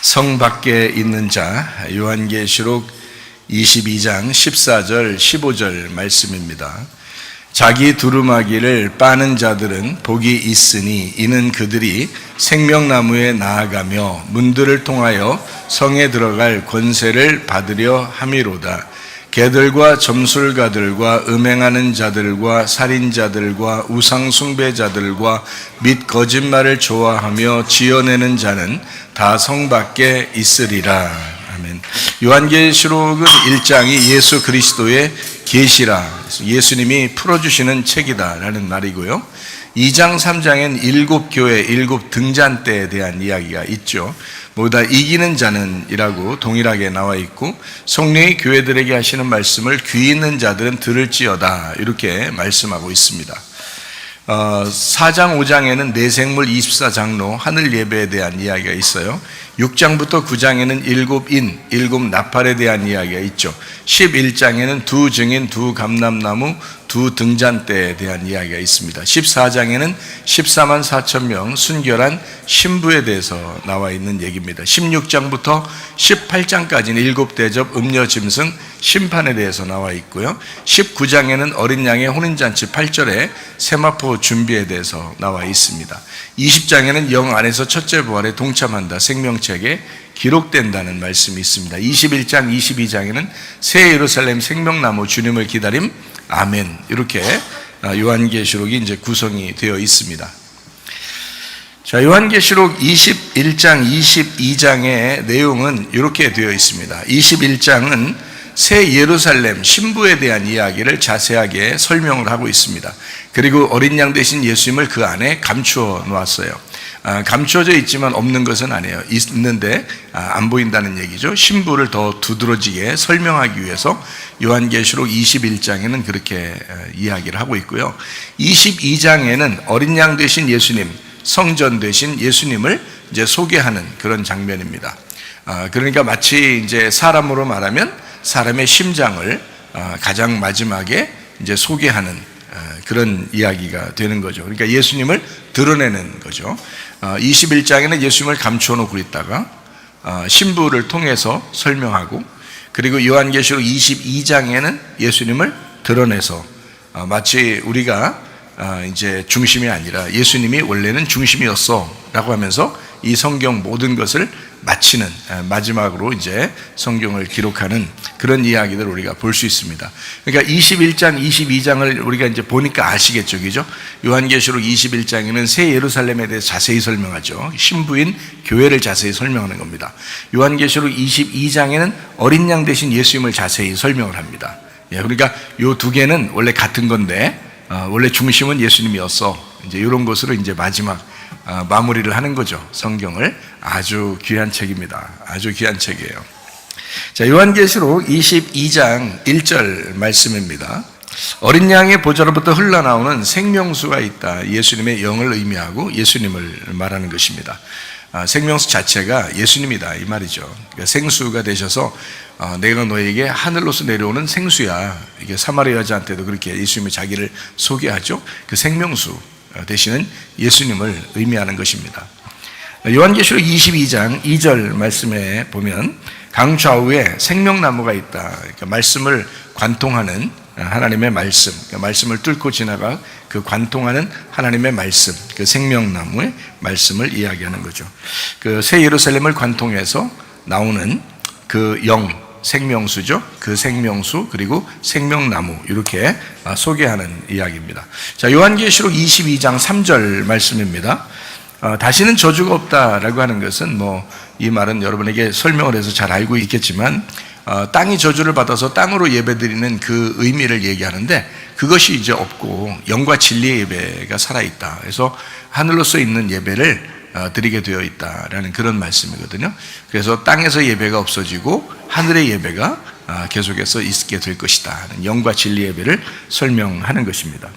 성 밖에 있는 자, 요한계시록 22장 14절 15절 말씀입니다. 자기 두루마기를 빠는 자들은 복이 있으니 이는 그들이 생명나무에 나아가며 문들을 통하여 성에 들어갈 권세를 받으려 함이로다. 개들과 점술가들과 음행하는 자들과 살인자들과 우상숭배자들과 및 거짓말을 좋아하며 지어내는 자는 다 성 밖에 있으리라. 아멘. 요한계시록은 1장이 예수 그리스도의 계시라, 예수님이 풀어주시는 책이다라는 말이고요. 2장 3장엔 7교회 7등잔대에 대한 이야기가 있죠. 모두 다 이기는 자는 이라고 동일하게 나와 있고, 성령이 교회들에게 하시는 말씀을 귀 있는 자들은 들을지어다 이렇게 말씀하고 있습니다. 4장 5장에는 내생물 24장로 하늘 예배에 대한 이야기가 있어요. 6장부터 9장에는 7인 7나팔에 대한 이야기가 있죠. 11장에는 2증인 2감람나무 2등잔대에 대한 이야기가 있습니다. 14장에는 14만 4천 명 순결한 신부에 대해서 나와 있는 얘기입니다. 16장부터 18장까지는 7대접 음녀짐승 심판에 대해서 나와 있고요. 19장에는 어린 양의 혼인잔치 8절에 세마포 준비에 대해서 나와 있습니다. 20장에는 영 안에서 첫째 부활에 동참한다, 생명책에 기록된다는 말씀이 있습니다. 21장 22장에는 새 예루살렘 생명나무 주님을 기다림, 아멘, 이렇게 요한계시록이 이제 구성이 되어 있습니다. 자, 요한계시록 21장 22장의 내용은 이렇게 되어 있습니다. 21장은 새 예루살렘 신부에 대한 이야기를 자세하게 설명을 하고 있습니다. 그리고 어린 양 되신 예수님을 그 안에 감추어 놓았어요. 감추어져 있지만 없는 것은 아니에요. 있는데 안 보인다는 얘기죠. 신부를 더 두드러지게 설명하기 위해서 요한계시록 21장에는 그렇게 이야기를 하고 있고요. 22장에는 어린 양 되신 예수님, 성전 되신 예수님을 이제 소개하는 그런 장면입니다. 그러니까 마치 이제 사람으로 말하면 사람의 심장을 가장 마지막에 이제 소개하는 그런 이야기가 되는 거죠. 그러니까 예수님을 드러내는 거죠. 21장에는 예수님을 감추어 놓고 있다가 신부를 통해서 설명하고, 그리고 요한계시록 22장에는 예수님을 드러내서 마치 우리가 이제 중심이 아니라 예수님이 원래는 중심이었어 라고 하면서 이 성경 모든 것을 마치는, 마지막으로 이제 성경을 기록하는 그런 이야기들을 우리가 볼 수 있습니다. 그러니까 21장, 22장을 우리가 이제 보니까 아시겠죠, 그죠? 요한계시록 21장에는 새 예루살렘에 대해서 자세히 설명하죠. 신부인 교회를 자세히 설명하는 겁니다. 요한계시록 22장에는 어린 양 되신 예수님을 자세히 설명을 합니다. 그러니까 요 두 개는 원래 같은 건데, 원래 중심은 예수님이었어. 이제 이런 것으로 이제 마지막 마무리를 하는 거죠. 성경을. 아주 귀한 책입니다. 아주 귀한 책이에요. 자, 요한계시록 22장 1절 말씀입니다. 어린 양의 보좌로부터 흘러나오는 생명수가 있다. 예수님의 영을 의미하고 예수님을 말하는 것입니다. 생명수 자체가 예수님이다 이 말이죠. 그러니까 생수가 되셔서 내가 너에게 하늘로서 내려오는 생수야. 이게 사마리아 여자한테도 그렇게 예수님이 자기를 소개하죠. 그 생명수 되시는 예수님을 의미하는 것입니다. 요한계시록 22장 2절 말씀에 보면 강좌우에 생명나무가 있다. 그러니까 말씀을 관통하는 하나님의 말씀, 그러니까 말씀을 뚫고 지나가 그 관통하는 하나님의 말씀, 그 생명나무의 말씀을 이야기하는 거죠. 그 새 예루살렘을 관통해서 나오는 그 영, 생명수죠. 그 생명수, 그리고 생명나무, 이렇게 소개하는 이야기입니다. 자, 요한계시록 22장 3절 말씀입니다. 다시는 저주가 없다라고 하는 것은 이 말은 여러분에게 설명을 해서 잘 알고 있겠지만, 땅이 저주를 받아서 땅으로 예배드리는 그 의미를 얘기하는데, 그것이 이제 없고 영과 진리의 예배가 살아있다. 그래서 하늘로서 있는 예배를 드리게 되어 있다라는 그런 말씀이거든요. 그래서 땅에서 예배가 없어지고 하늘의 예배가 계속해서 있게 될 것이다. 영과 진리 예배를 설명하는 것입니다.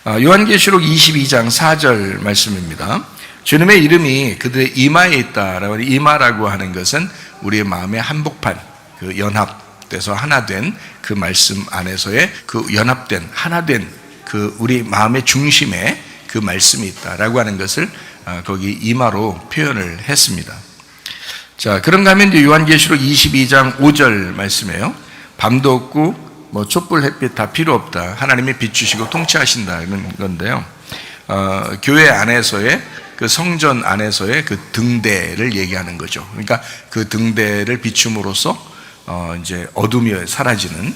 요한계시록 22장 4절 말씀입니다. 주님의 이름이 그들의 이마에 있다라고. 이마라고 하는 것은 우리의 마음의 한복판, 그 연합돼서 하나 된 그 말씀 안에서의 그 연합된, 하나 된 그 우리 마음의 중심에 그 말씀이 있다라고 하는 것을 거기 이마로 표현을 했습니다. 자, 그런가 하면 이제 요한계시록 22장 5절 말씀이에요. 밤도 없고 뭐 촛불 햇빛 다 필요 없다. 하나님이 비추시고 통치하신다 이런 건데요. 교회 안에서의 그 성전 안에서의 그 등대를 얘기하는 거죠. 그러니까 그 등대를 비춤으로써 이제 어둠이 사라지는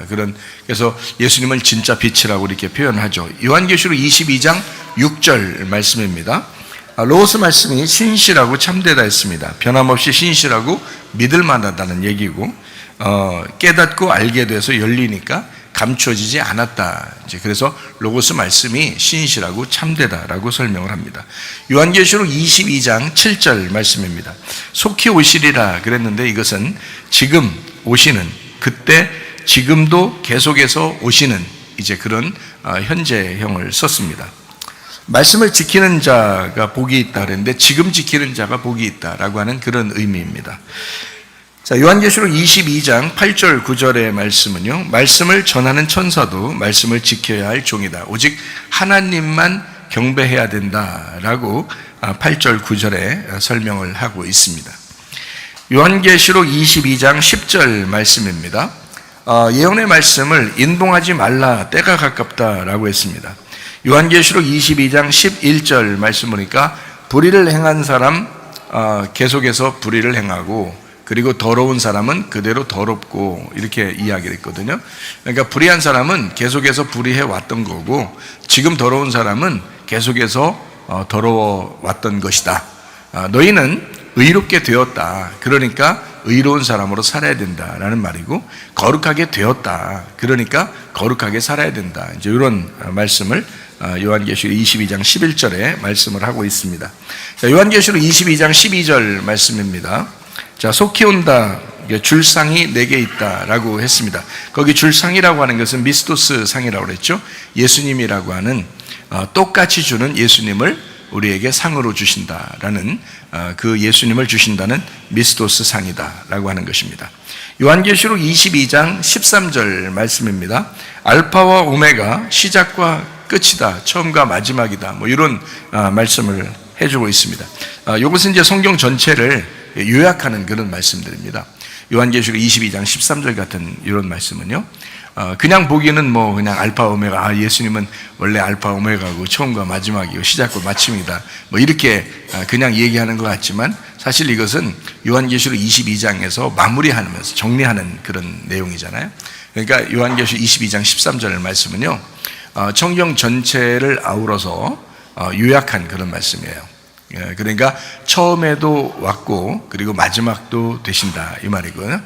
그런, 그래서 예수님을 진짜 빛이라고 이렇게 표현하죠. 요한계시록 22장 6절 말씀입니다. 로고스 말씀이 신실하고 참되다 했습니다. 변함없이 신실하고 믿을만하다는 얘기고, 깨닫고 알게 돼서 열리니까 감춰지지 않았다. 이제 그래서 로고스 말씀이 신실하고 참되다라고 설명을 합니다. 요한계시록 22장 7절 말씀입니다. 속히 오시리라 그랬는데 이것은 지금 오시는, 그때 지금도 계속해서 오시는 이제 그런 현재형을 썼습니다. 말씀을 지키는 자가 복이 있다 그랬는데 지금 지키는 자가 복이 있다라고 하는 그런 의미입니다. 자, 요한계시록 22장 8절 9절의 말씀은요, 말씀을 전하는 천사도 말씀을 지켜야 할 종이다. 오직 하나님만 경배해야 된다라고 8절 9절에 설명을 하고 있습니다. 요한계시록 22장 10절 말씀입니다. 예언의 말씀을 인봉하지 말라, 때가 가깝다라고 했습니다. 요한계시록 22장 11절 말씀 보니까 불의를 행한 사람 계속해서 불의를 행하고, 그리고 더러운 사람은 그대로 더럽고, 이렇게 이야기를 했거든요. 그러니까 불의한 사람은 계속해서 불의해 왔던 거고, 지금 더러운 사람은 계속해서 더러워 왔던 것이다. 너희는 의롭게 되었다. 그러니까 의로운 사람으로 살아야 된다라는 말이고, 거룩하게 되었다. 그러니까 거룩하게 살아야 된다. 이제 이런 말씀을 요한계시록 22장 11절에 말씀을 하고 있습니다. 자, 요한계시록 22장 12절 말씀입니다. 자, 속히 온다. 줄상이 내게 있다라고 했습니다. 거기 줄상이라고 하는 것은 미스토스 상이라고 그랬죠. 예수님이라고 하는 똑같이 주는 예수님을 우리에게 상으로 주신다라는, 그 예수님을 주신다는 미스토스 상이다라고 하는 것입니다. 요한계시록 22장 13절 말씀입니다. 알파와 오메가, 시작과 끝이다, 처음과 마지막이다, 뭐 이런 말씀을 해주고 있습니다. 이것은 이제 성경 전체를 요약하는 그런 말씀들입니다. 요한계시록 22장 13절 같은 이런 말씀은요, 그냥 보기에는 뭐 그냥 알파 오메가, 예수님은 원래 알파 오메가고 처음과 마지막이고 시작과 마침이다, 뭐 이렇게 그냥 얘기하는 것 같지만, 사실 이것은 요한계시록 22장에서 마무리하면서 정리하는 그런 내용이잖아요. 그러니까 요한계시록 22장 13절 말씀은요, 성경 전체를 아우러서 요약한 그런 말씀이에요. 그러니까 처음에도 왔고 그리고 마지막도 되신다 이 말이고요.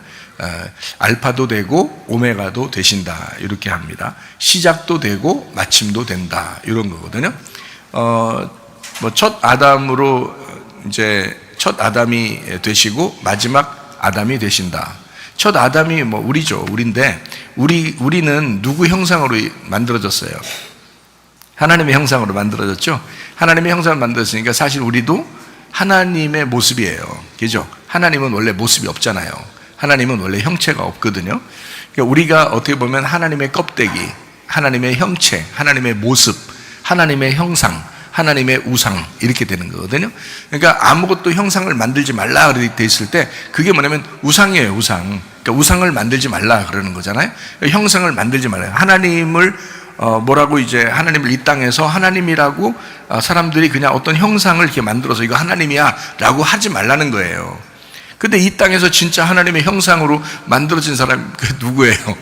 알파도 되고 오메가도 되신다 이렇게 합니다. 시작도 되고 마침도 된다 이런 거거든요. 뭐 첫 아담으로 이제 첫 아담이 되시고 마지막 아담이 되신다. 첫 아담이 뭐 우리죠. 우리인데 우리는 누구 형상으로 만들어졌어요? 하나님의 형상으로 만들어졌죠. 하나님의 형상을 만들었으니까 사실 우리도 하나님의 모습이에요. 그죠? 하나님은 원래 모습이 없잖아요. 하나님은 원래 형체가 없거든요. 그러니까 우리가 어떻게 보면 하나님의 껍데기, 하나님의 형체, 하나님의 모습, 하나님의 형상, 하나님의 우상 이렇게 되는 거거든요. 그러니까 아무것도 형상을 만들지 말라 그렇게 돼 있을 때 그게 뭐냐면 우상이에요. 우상. 그러니까 우상을 만들지 말라 그러는 거잖아요. 형상을 만들지 말라. 하나님을 뭐라고 이제 하나님을 이 땅에서 하나님이라고 사람들이 그냥 어떤 형상을 이렇게 만들어서 이거 하나님이야 라고 하지 말라는 거예요. 근데 이 땅에서 진짜 하나님의 형상으로 만들어진 사람 그 누구예요?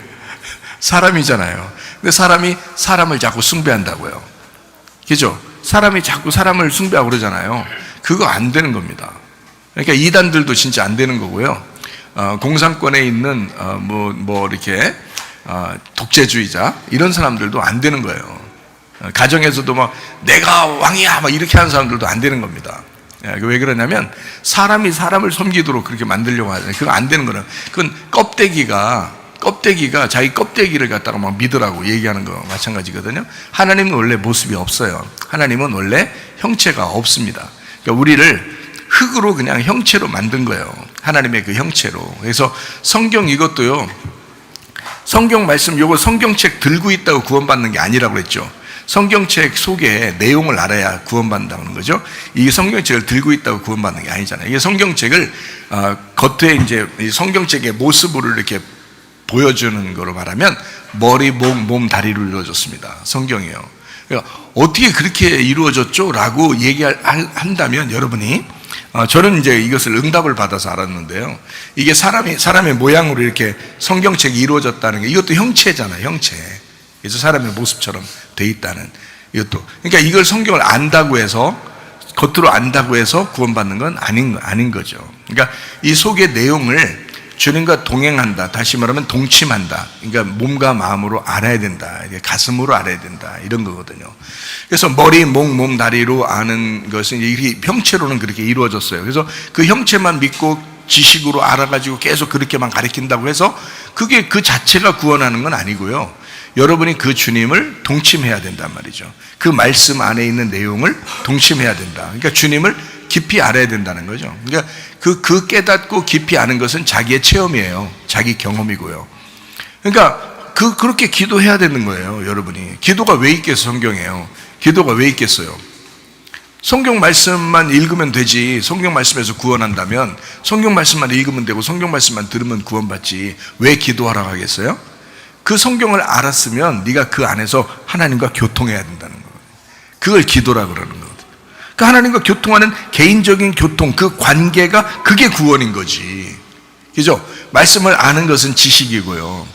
사람이잖아요. 근데 사람이 사람을 자꾸 숭배한다고요. 그죠? 사람이 자꾸 사람을 숭배하고 그러잖아요. 그거 안 되는 겁니다. 그러니까 이단들도 진짜 안 되는 거고요. 공산권에 있는 뭐 이렇게 독재주의자 이런 사람들도 안 되는 거예요. 가정에서도 막 내가 왕이야 막 이렇게 하는 사람들도 안 되는 겁니다. 왜 그러냐면 사람이 사람을 섬기도록 그렇게 만들려고 하잖아요. 그거 안 되는 거는 그건 껍데기가 자기 껍데기를 갖다가 막 믿으라고 얘기하는 거 마찬가지거든요. 하나님은 원래 모습이 없어요. 하나님은 원래 형체가 없습니다. 그러니까 우리를 흙으로 그냥 형체로 만든 거예요. 하나님의 그 형체로. 그래서 성경 이것도요, 성경 말씀 요거 성경책 들고 있다고 구원받는 게 아니라고 그랬죠. 성경책 속에 내용을 알아야 구원받는다는 거죠. 이 성경책을 들고 있다고 구원받는 게 아니잖아요. 이게 성경책을 겉에 이제 이 성경책의 모습으로 이렇게 보여주는 거로 말하면 머리, 몸, 다리로 이루어졌습니다. 성경이요. 그러니까 어떻게 그렇게 이루어졌죠? 라고 얘기한다면 여러분이 저는 이제 이것을 응답을 받아서 알았는데요. 이게 사람의 모양으로 이렇게 성경책이 이루어졌다는 게 이것도 형체잖아요. 형체. 그래서 사람의 모습처럼 돼 있다는 이것도. 그러니까 이걸 성경을 안다고 해서 겉으로 안다고 해서 구원받는 건 아닌 거죠. 그러니까 이 속의 내용을 주님과 동행한다. 다시 말하면 동침한다. 그러니까 몸과 마음으로 알아야 된다. 가슴으로 알아야 된다. 이런 거거든요. 그래서 머리, 몸, 다리로 아는 것은 이 형체로는 그렇게 이루어졌어요. 그래서 그 형체만 믿고 지식으로 알아가지고 계속 그렇게만 가르친다고 해서 그게 그 자체가 구원하는 건 아니고요. 여러분이 그 주님을 동침해야 된단 말이죠. 그 말씀 안에 있는 내용을 동침해야 된다. 그러니까 주님을 깊이 알아야 된다는 거죠. 그러니까 그 깨닫고 깊이 아는 것은 자기의 체험이에요. 자기 경험이고요. 그러니까 그렇게 기도해야 되는 거예요, 여러분이. 기도가 왜 있겠어, 성경에요? 기도가 왜 있겠어요? 성경 말씀만 읽으면 되지. 성경 말씀에서 구원한다면 성경 말씀만 읽으면 되고 성경 말씀만 들으면 구원받지. 왜 기도하라고 하겠어요? 그 성경을 알았으면 네가 그 안에서 하나님과 교통해야 된다는 거예요. 그걸 기도라 그러는 거예요. 그 하나님과 교통하는 개인적인 교통, 그 관계가 그게 구원인 거지. 그죠? 말씀을 아는 것은 지식이고요.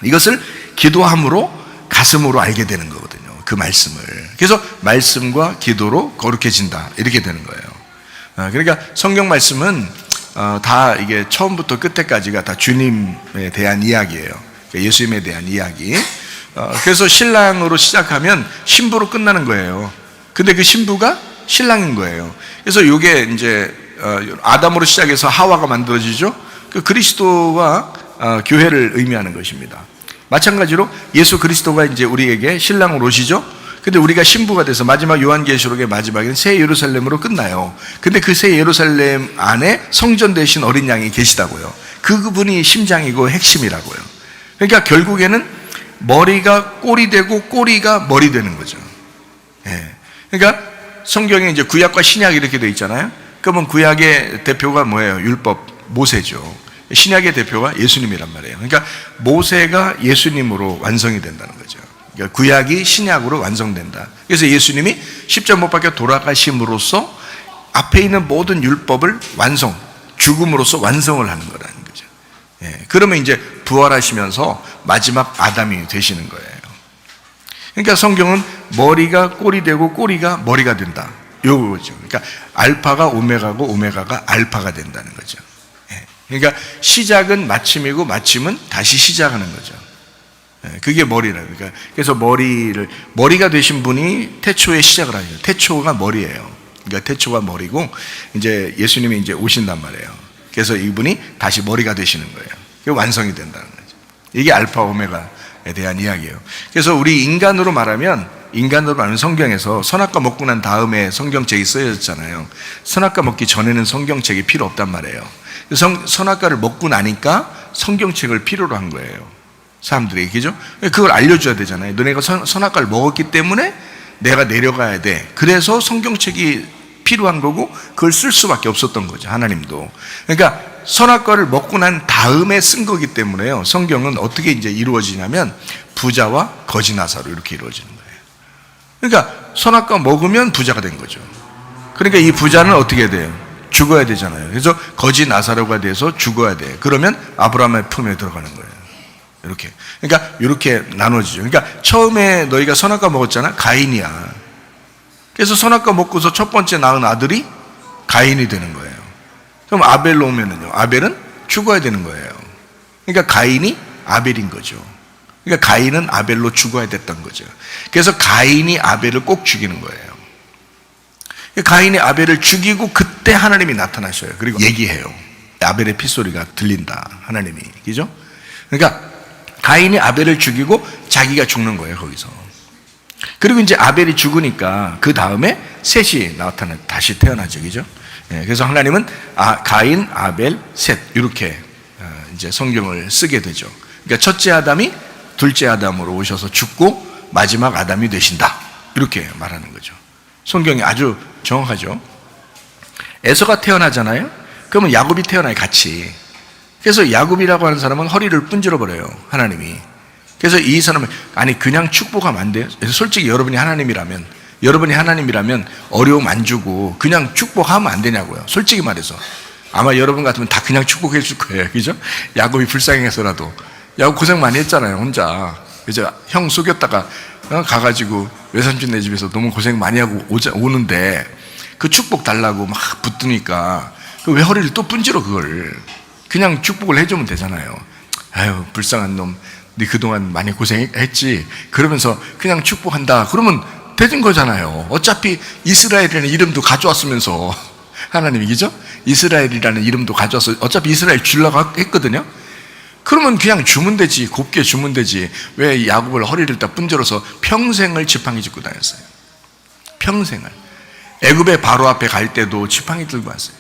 이것을 기도함으로 가슴으로 알게 되는 거거든요. 그 말씀을. 그래서 말씀과 기도로 거룩해진다. 이렇게 되는 거예요. 그러니까 성경 말씀은 다 이게 처음부터 끝에까지가 다 주님에 대한 이야기예요. 예수님에 대한 이야기. 그래서 신랑으로 시작하면 신부로 끝나는 거예요. 근데 그 신부가 신랑인 거예요. 그래서 이게 이제 아담으로 시작해서 하와가 만들어지죠. 그 그리스도와 교회를 의미하는 것입니다. 마찬가지로 예수 그리스도가 이제 우리에게 신랑으로 오시죠. 근데 우리가 신부가 돼서 마지막 요한계시록의 마지막에는 새 예루살렘으로 끝나요. 근데 그 새 예루살렘 안에 성전 되신 어린 양이 계시다고요. 그분이 심장이고 핵심이라고요. 그러니까 결국에는 머리가 꼴이 되고 꼬리가 머리 되는 거죠. 예. 그러니까 성경에 이제 구약과 신약 이렇게 되어 있잖아요. 그러면 구약의 대표가 뭐예요? 율법, 모세죠. 신약의 대표가 예수님이란 말이에요. 그러니까 모세가 예수님으로 완성이 된다는 거죠. 그러니까 구약이 신약으로 완성된다. 그래서 예수님이 십자가 못 박혀 돌아가심으로써 앞에 있는 모든 율법을 죽음으로써 완성을 하는 거라는 거죠. 예. 그러면 이제 부활하시면서 마지막 아담이 되시는 거예요. 그러니까 성경은 머리가 꼴이 되고 꼬리가 머리가 된다. 요거죠. 그러니까 알파가 오메가고 오메가가 알파가 된다는 거죠. 그러니까 시작은 마침이고 마침은 다시 시작하는 거죠. 그게 머리라고. 그러니까 그래서 머리가 되신 분이 태초에 시작을 하죠. 태초가 머리예요. 그러니까 태초가 머리고 이제 예수님이 이제 오신단 말이에요. 그래서 이분이 다시 머리가 되시는 거예요. 그게 완성이 된다는 거죠. 이게 알파 오메가에 대한 이야기예요. 그래서 우리 인간으로 말하면 성경에서 선악과 먹고 난 다음에 성경책이 쓰여졌잖아요. 선악과 먹기 전에는 성경책이 필요 없단 말이에요. 선악과를 먹고 나니까 성경책을 필요로 한 거예요. 사람들이. 그죠? 그걸 알려줘야 되잖아요. 너네가 선악과를 먹었기 때문에 내가 내려가야 돼. 그래서 성경책이 필요한 거고 그걸 쓸 수밖에 없었던 거죠. 하나님도. 그러니까 선악과를 먹고 난 다음에 쓴 거기 때문에요. 성경은 어떻게 이제 이루어지냐면 부자와 거지 나사로 이렇게 이루어지는 거예요. 그러니까 선악과 먹으면 부자가 된 거죠. 그러니까 이 부자는 어떻게 돼요? 죽어야 되잖아요. 그래서 거지 나사로가 돼서 죽어야 돼. 그러면 아브라함의 품에 들어가는 거예요. 이렇게. 그러니까 이렇게 나눠지죠. 그러니까 처음에 너희가 선악과 먹었잖아. 가인이야. 그래서 선악과 먹고서 첫 번째 낳은 아들이 가인이 되는 거예요. 그럼 아벨로 오면은요. 아벨은 죽어야 되는 거예요. 그러니까 가인이 아벨인 거죠. 그러니까 가인은 아벨로 죽어야 됐던 거죠. 그래서 가인이 아벨을 꼭 죽이는 거예요. 가인이 아벨을 죽이고 그때 하나님이 나타나셔요. 그리고 얘기해요. 아벨의 핏소리가 들린다. 하나님이. 그죠? 그러니까 가인이 아벨을 죽이고 자기가 죽는 거예요. 거기서. 그리고 이제 아벨이 죽으니까 그 다음에 셋이 다시 태어나죠. 그죠? 그래서 하나님은 가인, 아벨, 셋 이렇게 이제 성경을 쓰게 되죠. 그러니까 첫째 아담이 둘째 아담으로 오셔서 죽고 마지막 아담이 되신다, 이렇게 말하는 거죠. 성경이 아주 정확하죠. 에서가 태어나잖아요. 그러면 야곱이 태어나요, 같이. 그래서 야곱이라고 하는 사람은 허리를 분질러 버려요, 하나님이. 그래서 이 사람은 아니 그냥 축복하면 안 돼요. 솔직히 여러분이 하나님이라면 어려움 안 주고 그냥 축복하면 안 되냐고요. 솔직히 말해서 아마 여러분 같으면 다 그냥 축복해 줄 거예요, 그죠? 야곱이 불쌍해서라도. 야곱 고생 많이 했잖아요, 혼자. 그죠? 형 속였다가 가가지고 외삼촌네 집에서 너무 고생 많이 하고 오는데 그 축복 달라고 막 붙드니까 왜 허리를 또 분질러, 그걸. 그냥 축복을 해주면 되잖아요. 아유, 불쌍한 놈, 네 그동안 많이 고생했지. 그러면서 그냥 축복한다, 그러면 되는 거잖아요. 어차피 이스라엘이라는 이름도 가져왔으면서 하나님이, 그죠? 이스라엘이라는 이름도 가져와서 어차피 이스라엘 주려고 했거든요. 그러면 그냥 주면 되지, 곱게 주면 되지. 왜 야곱을 허리를 딱 분질러서 평생을 지팡이 짚고 다녔어요? 평생을. 애굽의 바로 앞에 갈 때도 지팡이 들고 왔어요.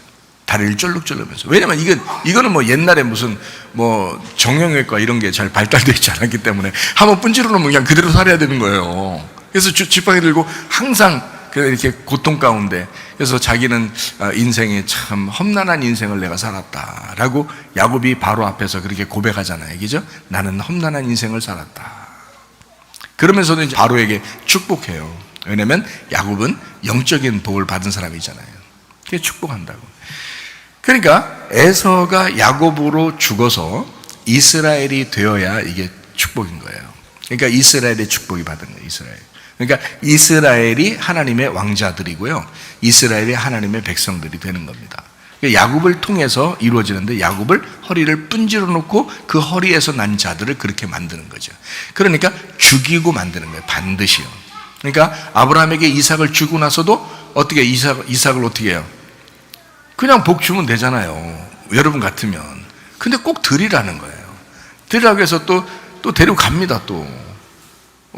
다리를 쫄룩쫄룩하면서. 왜냐면 이거는 뭐 옛날에 무슨 뭐 정형외과 이런 게 잘 발달되어 있지 않았기 때문에 한번 분질러 놓으면 그냥 그대로 살아야 되는 거예요. 그래서 지팡이 들고 항상 이렇게 고통 가운데, 그래서 자기는 인생에 참 험난한 인생을 내가 살았다라고 야곱이 바로 앞에서 그렇게 고백하잖아요, 그죠? 나는 험난한 인생을 살았다. 그러면서도 이제 바로에게 축복해요. 왜냐면 야곱은 영적인 복을 받은 사람이잖아요. 그게 축복한다고. 그러니까 에서가 야곱으로 죽어서 이스라엘이 되어야 이게 축복인 거예요. 그러니까 이스라엘의 축복이 받은 거예요, 이스라엘. 그러니까 이스라엘이 하나님의 왕자들이고요, 이스라엘이 하나님의 백성들이 되는 겁니다. 그러니까 야곱을 통해서 이루어지는데, 야곱을 허리를 분질러 놓고 그 허리에서 난 자들을 그렇게 만드는 거죠. 그러니까 죽이고 만드는 거예요, 반드시요. 그러니까 아브라함에게 이삭을 주고 나서도 어떻게 이삭을 어떻게 해요? 그냥 복 주면 되잖아요, 여러분 같으면. 근데 꼭 드리라는 거예요. 드리라고 해서 또 데리고 갑니다. 또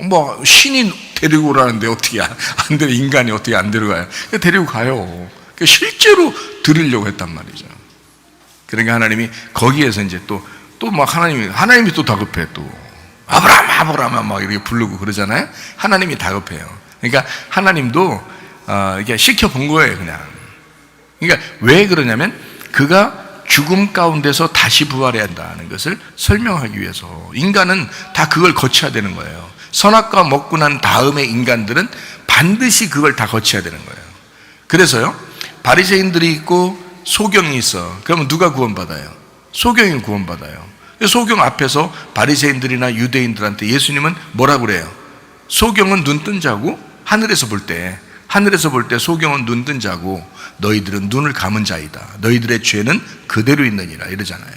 뭐 신이 데리고 오라는데 어떻게 안 데리고, 인간이 어떻게 안 데려가요? 데리고 가요. 실제로 드리려고 했단 말이죠. 그러니까 하나님이 거기에서 이제 또 막 하나님이 또 다급해. 또 아브라함 막 이렇게 부르고 그러잖아요. 하나님이 다급해요. 그러니까 하나님도 이게 시켜본 거예요, 그냥. 그러니까 왜 그러냐면 그가 죽음 가운데서 다시 부활해야 한다는 것을 설명하기 위해서. 인간은 다 그걸 거쳐야 되는 거예요. 선악과 먹고 난 다음에 인간들은 반드시 그걸 다 거쳐야 되는 거예요. 그래서요, 바리새인들이 있고 소경이 있어. 그러면 누가 구원받아요? 소경이 구원받아요. 소경 앞에서 바리새인들이나 유대인들한테 예수님은 뭐라고 그래요? 소경은 눈 뜬 자고, 하늘에서 볼 때 소경은 눈 뜬 자고 너희들은 눈을 감은 자이다. 너희들의 죄는 그대로 있느니라, 이러잖아요.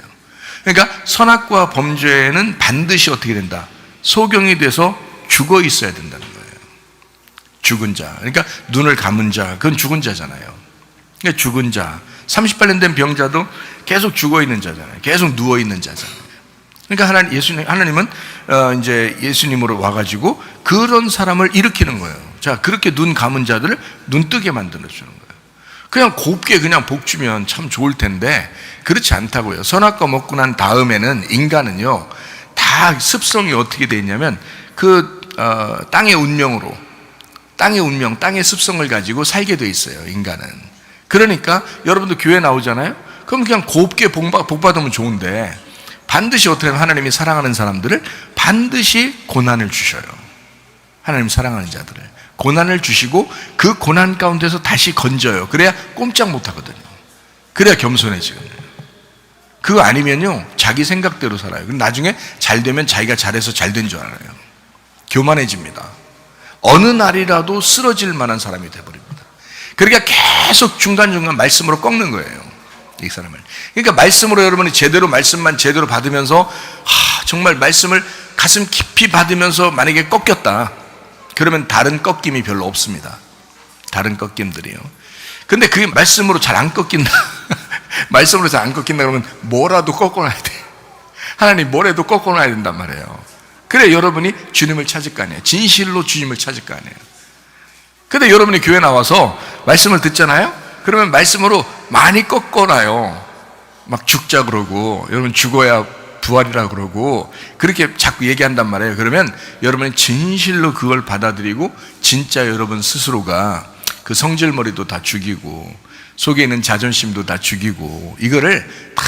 그러니까 선악과 범죄는 반드시 어떻게 된다? 소경이 돼서 죽어 있어야 된다는 거예요. 죽은 자. 그러니까 눈을 감은 자, 그건 죽은 자잖아요. 그러니까 죽은 자. 38년 된 병자도 계속 죽어 있는 자잖아요. 계속 누워 있는 자잖아요. 그러니까 하나님은 이제 예수님으로 와가지고 그런 사람을 일으키는 거예요. 자, 그렇게 눈 감은 자들을 눈 뜨게 만들어 주는 거예요. 그냥 곱게 그냥 복 주면 참 좋을 텐데 그렇지 않다고요. 선악과 먹고 난 다음에는 인간은요, 다 습성이 어떻게 돼 있냐면 땅의 운명으로, 땅의 습성을 가지고 살게 돼 있어요, 인간은. 그러니까 여러분도 교회 나오잖아요. 그럼 그냥 곱게 복 받으면 좋은데 반드시 어떻게 하면 하나님이 사랑하는 사람들을 반드시 고난을 주셔요. 하나님 사랑하는 자들을 고난을 주시고 그 고난 가운데서 다시 건져요. 그래야 꼼짝 못 하거든요. 그래야 겸손해지거든요. 그거 아니면요, 자기 생각대로 살아요. 나중에 잘 되면 자기가 잘해서 잘 된 줄 알아요. 교만해집니다. 어느 날이라도 쓰러질 만한 사람이 돼버립니다. 그러니까 계속 중간중간 말씀으로 꺾는 거예요, 이 사람을. 그러니까 말씀으로 여러분이 말씀만 제대로 받으면서 정말 말씀을 가슴 깊이 받으면서 만약에 꺾였다, 그러면 다른 꺾임이 별로 없습니다. 다른 꺾임들이요. 근데 그게 말씀으로 잘 안 꺾인다. 말씀으로 잘 안 꺾인다 그러면 뭐라도 꺾어놔야 돼. 하나님 뭐라도 꺾어놔야 된단 말이에요. 그래 여러분이 주님을 찾을 거 아니에요. 진실로 주님을 찾을 거 아니에요. 근데 여러분이 교회 나와서 말씀을 듣잖아요. 그러면 말씀으로 많이 꺾어놔요. 막 죽자 그러고, 여러분 죽어야 부활이라고 그러고 그렇게 자꾸 얘기한단 말이에요. 그러면 여러분이 진실로 그걸 받아들이고 진짜 여러분 스스로가 그 성질머리도 다 죽이고 속에 있는 자존심도 다 죽이고 이거를 다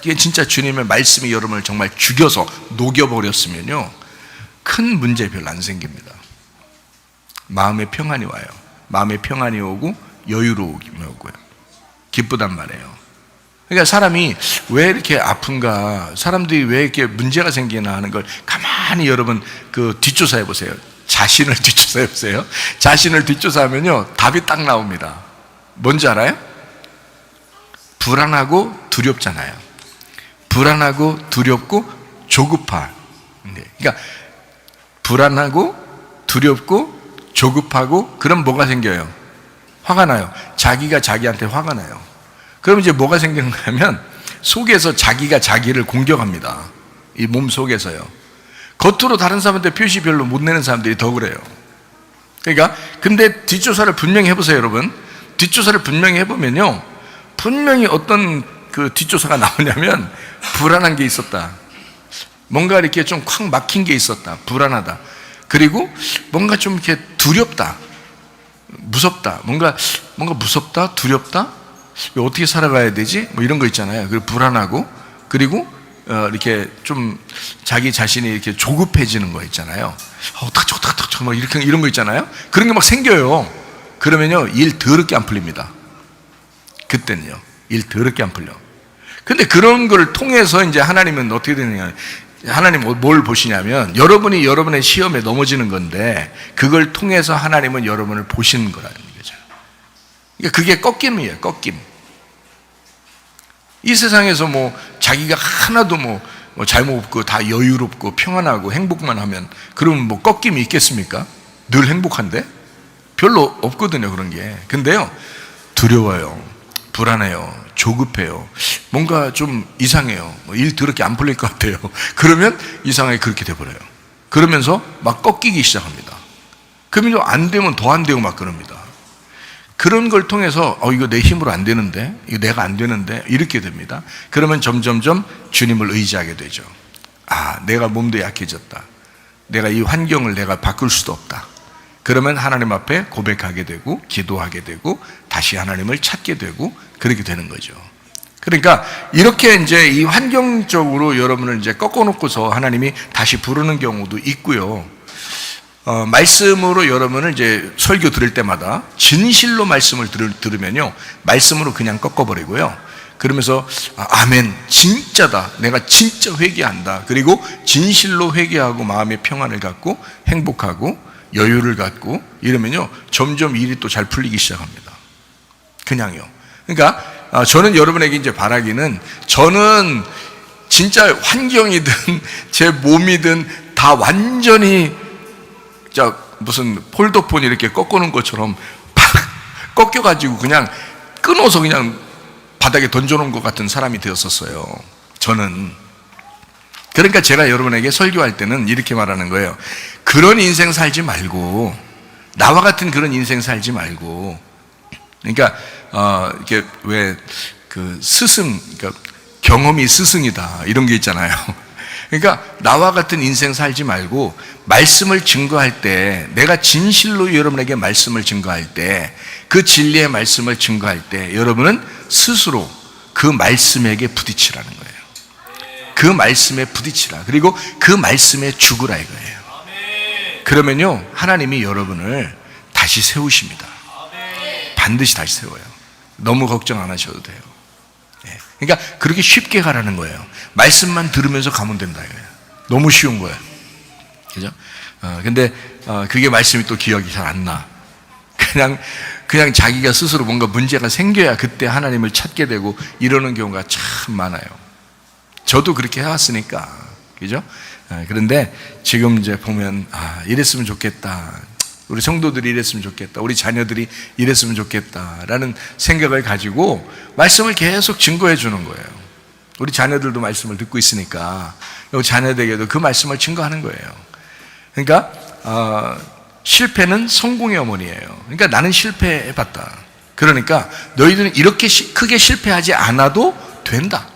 이게 진짜 주님의 말씀이 여러분을 정말 죽여서 녹여버렸으면요 큰 문제 별로 안 생깁니다. 마음의 평안이 와요. 마음의 평안이 오고 여유로움이 오고요. 기쁘단 말이에요. 그러니까 사람이 왜 이렇게 아픈가, 사람들이 왜 이렇게 문제가 생기나 하는 걸 가만히 여러분 그 뒷조사해 보세요. 자신을 뒷조사해 보세요. 자신을 뒷조사하면요 답이 딱 나옵니다. 뭔지 알아요? 불안하고 두렵잖아요. 불안하고 두렵고 조급한. 그러니까 불안하고 두렵고 조급하고 그럼 뭐가 생겨요? 화가 나요. 자기가 자기한테 화가 나요. 그럼 이제 뭐가 생기는 거냐면 속에서 자기가 자기를 공격합니다. 이 몸 속에서요. 겉으로 다른 사람한테 표시 별로 못 내는 사람들이 더 그래요. 그러니까 근데 뒷조사를 분명히 해보세요, 여러분. 뒷조사를 분명히 해보면요, 분명히 어떤 그 뒷조사가 나오냐면 불안한 게 있었다. 뭔가 이렇게 좀 콱 막힌 게 있었다. 불안하다. 그리고 뭔가 좀 이렇게 두렵다. 무섭다. 뭔가 무섭다, 두렵다. 어떻게 살아가야 되지? 뭐 이런 거 있잖아요. 그리고 불안하고 그리고 이렇게 좀 자기 자신이 이렇게 조급해지는 거 있잖아요. 어떡하지 막 이렇게 이런 거 있잖아요. 그런 게 막 생겨요. 그러면요 일 더럽게 안 풀립니다. 그때는요 일 더럽게 안 풀려. 근데 그런 걸 통해서 이제 하나님은 어떻게 되느냐? 하나님은 뭘 보시냐면 여러분이 여러분의 시험에 넘어지는 건데 그걸 통해서 하나님은 여러분을 보시는 거라는 거죠. 그러니까 그게 꺾임이에요. 꺾임. 이 세상에서 뭐 자기가 하나도 뭐 잘못 없고 다 여유롭고 평안하고 행복만 하면 그러면 뭐 꺾임이 있겠습니까? 늘 행복한데? 별로 없거든요 그런 게. 근데요 두려워요, 불안해요, 조급해요, 뭔가 좀 이상해요, 일 더럽게 안 풀릴 것 같아요. 그러면 이상하게 그렇게 돼버려요. 그러면서 막 꺾이기 시작합니다. 그러면 안 되면 더 안 되고 막 그럽니다. 그런 걸 통해서 이거 내 힘으로 안 되는데, 이거 내가 안 되는데 이렇게 됩니다. 그러면 점점점 주님을 의지하게 되죠. 내가 몸도 약해졌다. 내가 이 환경을 내가 바꿀 수도 없다. 그러면 하나님 앞에 고백하게 되고 기도하게 되고 다시 하나님을 찾게 되고 그렇게 되는 거죠. 그러니까 이렇게 이제 이 환경적으로 여러분을 이제 꺾어놓고서 하나님이 다시 부르는 경우도 있고요. 말씀으로 여러분을 이제 설교 들을 때마다 진실로 말씀을 들으면요 말씀으로 그냥 꺾어버리고요. 그러면서 아멘, 진짜다, 내가 진짜 회개한다. 그리고 진실로 회개하고 마음의 평안을 갖고 행복하고 여유를 갖고 이러면요 점점 일이 또 잘 풀리기 시작합니다. 그냥요. 그러니까 저는 여러분에게 이제 바라기는, 저는 진짜 환경이든 제 몸이든 다 완전히 무슨 폴더폰 이렇게 꺾어놓은 것처럼 팍 꺾여가지고 그냥 끊어서 그냥 바닥에 던져놓은 것 같은 사람이 되었었어요, 저는. 그러니까 제가 여러분에게 설교할 때는 이렇게 말하는 거예요. 그런 인생 살지 말고, 나와 같은 그런 인생 살지 말고, 그러니까 이렇게 왜 그 스승, 그러니까 경험이 스승이다 이런 게 있잖아요. 그러니까 나와 같은 인생 살지 말고 말씀을 증거할 때, 내가 진실로 여러분에게 말씀을 증거할 때, 그 진리의 말씀을 증거할 때 여러분은 스스로 그 말씀에게 부딪히라는 거예요. 그 말씀에 부딪히라. 그리고 그 말씀에 죽으라 이거예요. 그러면요 하나님이 여러분을 다시 세우십니다. 반드시 다시 세워요. 너무 걱정 안 하셔도 돼요. 그러니까 그렇게 쉽게 가라는 거예요. 말씀만 들으면서 가면 된다 이거예요. 너무 쉬운 거예요. 그죠? 근데 그게 말씀이 또 기억이 잘 안 나. 그냥 자기가 스스로 뭔가 문제가 생겨야 그때 하나님을 찾게 되고 이러는 경우가 참 많아요. 저도 그렇게 해왔으니까. 그죠? 그런데 지금 이제 보면 이랬으면 좋겠다, 우리 성도들이 이랬으면 좋겠다, 우리 자녀들이 이랬으면 좋겠다라는 생각을 가지고 말씀을 계속 증거해 주는 거예요. 우리 자녀들도 말씀을 듣고 있으니까 자녀들에게도 그 말씀을 증거하는 거예요. 그러니까 실패는 성공의 어머니예요. 그러니까 나는 실패해봤다. 그러니까 너희들은 이렇게 크게 실패하지 않아도 된다.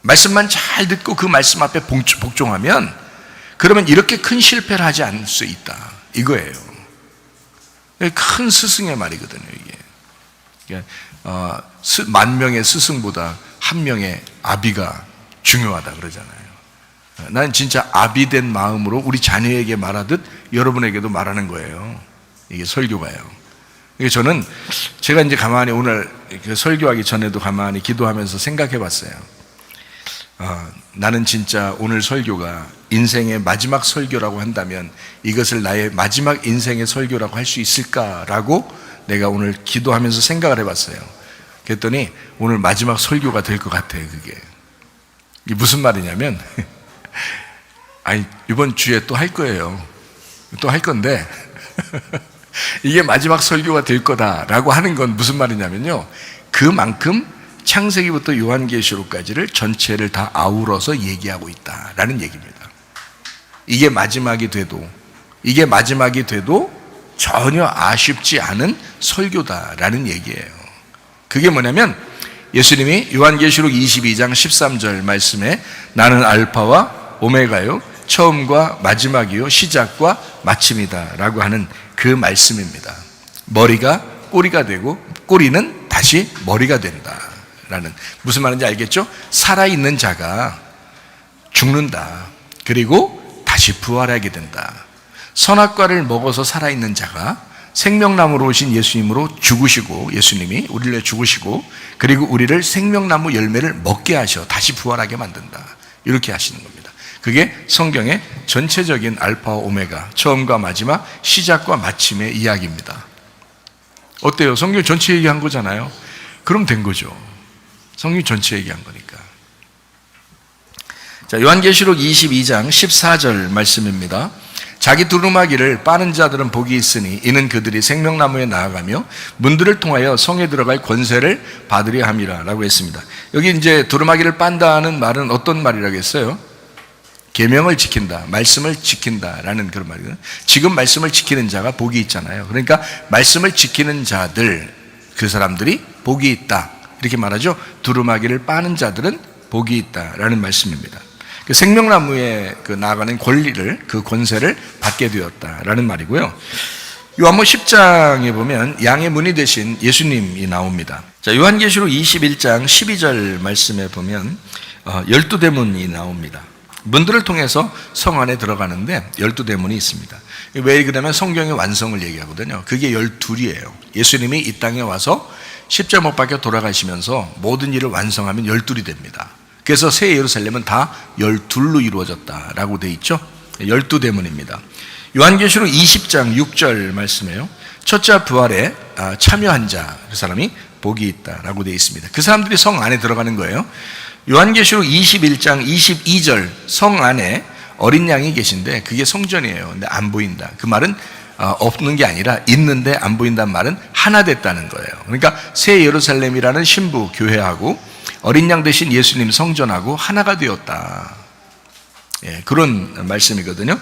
말씀만 잘 듣고 그 말씀 앞에 복종하면, 그러면 이렇게 큰 실패를 하지 않을 수 있다, 이거예요. 큰 스승의 말이거든요, 이게. 만 명의 스승보다 한 명의 아비가 중요하다 그러잖아요. 나는 진짜 아비된 마음으로 우리 자녀에게 말하듯 여러분에게도 말하는 거예요, 이게 설교가요. 저는 제가 이제 가만히 오늘 설교하기 전에도 가만히 기도하면서 생각해 봤어요. 나는 진짜 오늘 설교가 인생의 마지막 설교라고 한다면 이것을 나의 마지막 인생의 설교라고 할 수 있을까라고 내가 오늘 기도하면서 생각을 해봤어요. 그랬더니 오늘 마지막 설교가 될 것 같아요. 이게 무슨 말이냐면 아니, 이번 주에 또 할 거예요. 또 할 건데 이게 마지막 설교가 될 거다라고 하는 건 무슨 말이냐면요, 그만큼 창세기부터 요한계시록까지를 전체를 다 아우러서 얘기하고 있다라는 얘기입니다. 이게 마지막이 돼도 전혀 아쉽지 않은 설교다라는 얘기예요. 그게 뭐냐면 예수님이 요한계시록 22장 13절 말씀에 나는 알파와 오메가요, 처음과 마지막이요, 시작과 마침이다 라고 하는 그 말씀입니다. 머리가 꼬리가 되고 꼬리는 다시 머리가 된다 라는, 무슨 말인지 알겠죠? 살아있는 자가 죽는다, 그리고 다시 부활하게 된다. 선악과를 먹어서 살아있는 자가 생명나무로 오신 예수님으로 죽으시고, 예수님이 우리를 위해 죽으시고, 그리고 우리를 생명나무 열매를 먹게 하셔 다시 부활하게 만든다, 이렇게 하시는 겁니다. 그게 성경의 전체적인 알파와 오메가, 처음과 마지막, 시작과 마침의 이야기입니다. 어때요? 성경 전체 얘기한 거잖아요. 그럼 된 거죠. 성경 전체 얘기한 거니까. 자, 요한계시록 22장 14절 말씀입니다. 자기 두루마기를 빠는 자들은 복이 있으니 이는 그들이 생명나무에 나아가며 문들을 통하여 성에 들어갈 권세를 받으려 함이라 라고 했습니다. 여기 이제 두루마기를 빤다는 말은 어떤 말이라고 했어요? 계명을 지킨다, 말씀을 지킨다라는 그런 말이거든요. 지금 말씀을 지키는 자가 복이 있잖아요. 그러니까 말씀을 지키는 자들, 그 사람들이 복이 있다, 이렇게 말하죠. 두루마기를 빠는 자들은 복이 있다라는 말씀입니다. 그 생명나무에 나아가는 권리를, 그 권세를 받게 되었다라는 말이고요. 요한복음 10장에 보면 양의 문이 되신 예수님이 나옵니다. 자, 요한계시록 21장 12절 말씀에 보면 12대문이 나옵니다. 문들을 통해서 성 안에 들어가는데 12대문이 있습니다. 왜 그러냐면 성경의 완성을 얘기하거든요. 그게 12이에요. 예수님이 이 땅에 와서 십자가 못 박혀 돌아가시면서 모든 일을 완성하면 12이 됩니다. 그래서 새 예루살렘은 다 12로 이루어졌다라고 되어 있죠. 12대문입니다. 요한계시록 20장 6절 말씀에요, 첫째 부활에 참여한 자, 그 사람이 복이 있다라고 되어 있습니다. 그 사람들이 성 안에 들어가는 거예요. 요한계시록 21장 22절, 성 안에 어린 양이 계신데 그게 성전이에요. 근데 안 보인다. 그 말은 없는 게 아니라 있는데 안 보인다는 말은 하나 됐다는 거예요. 그러니까 새 예루살렘이라는 신부 교회하고 어린 양 대신 예수님 성전하고 하나가 되었다. 그런 말씀이거든요.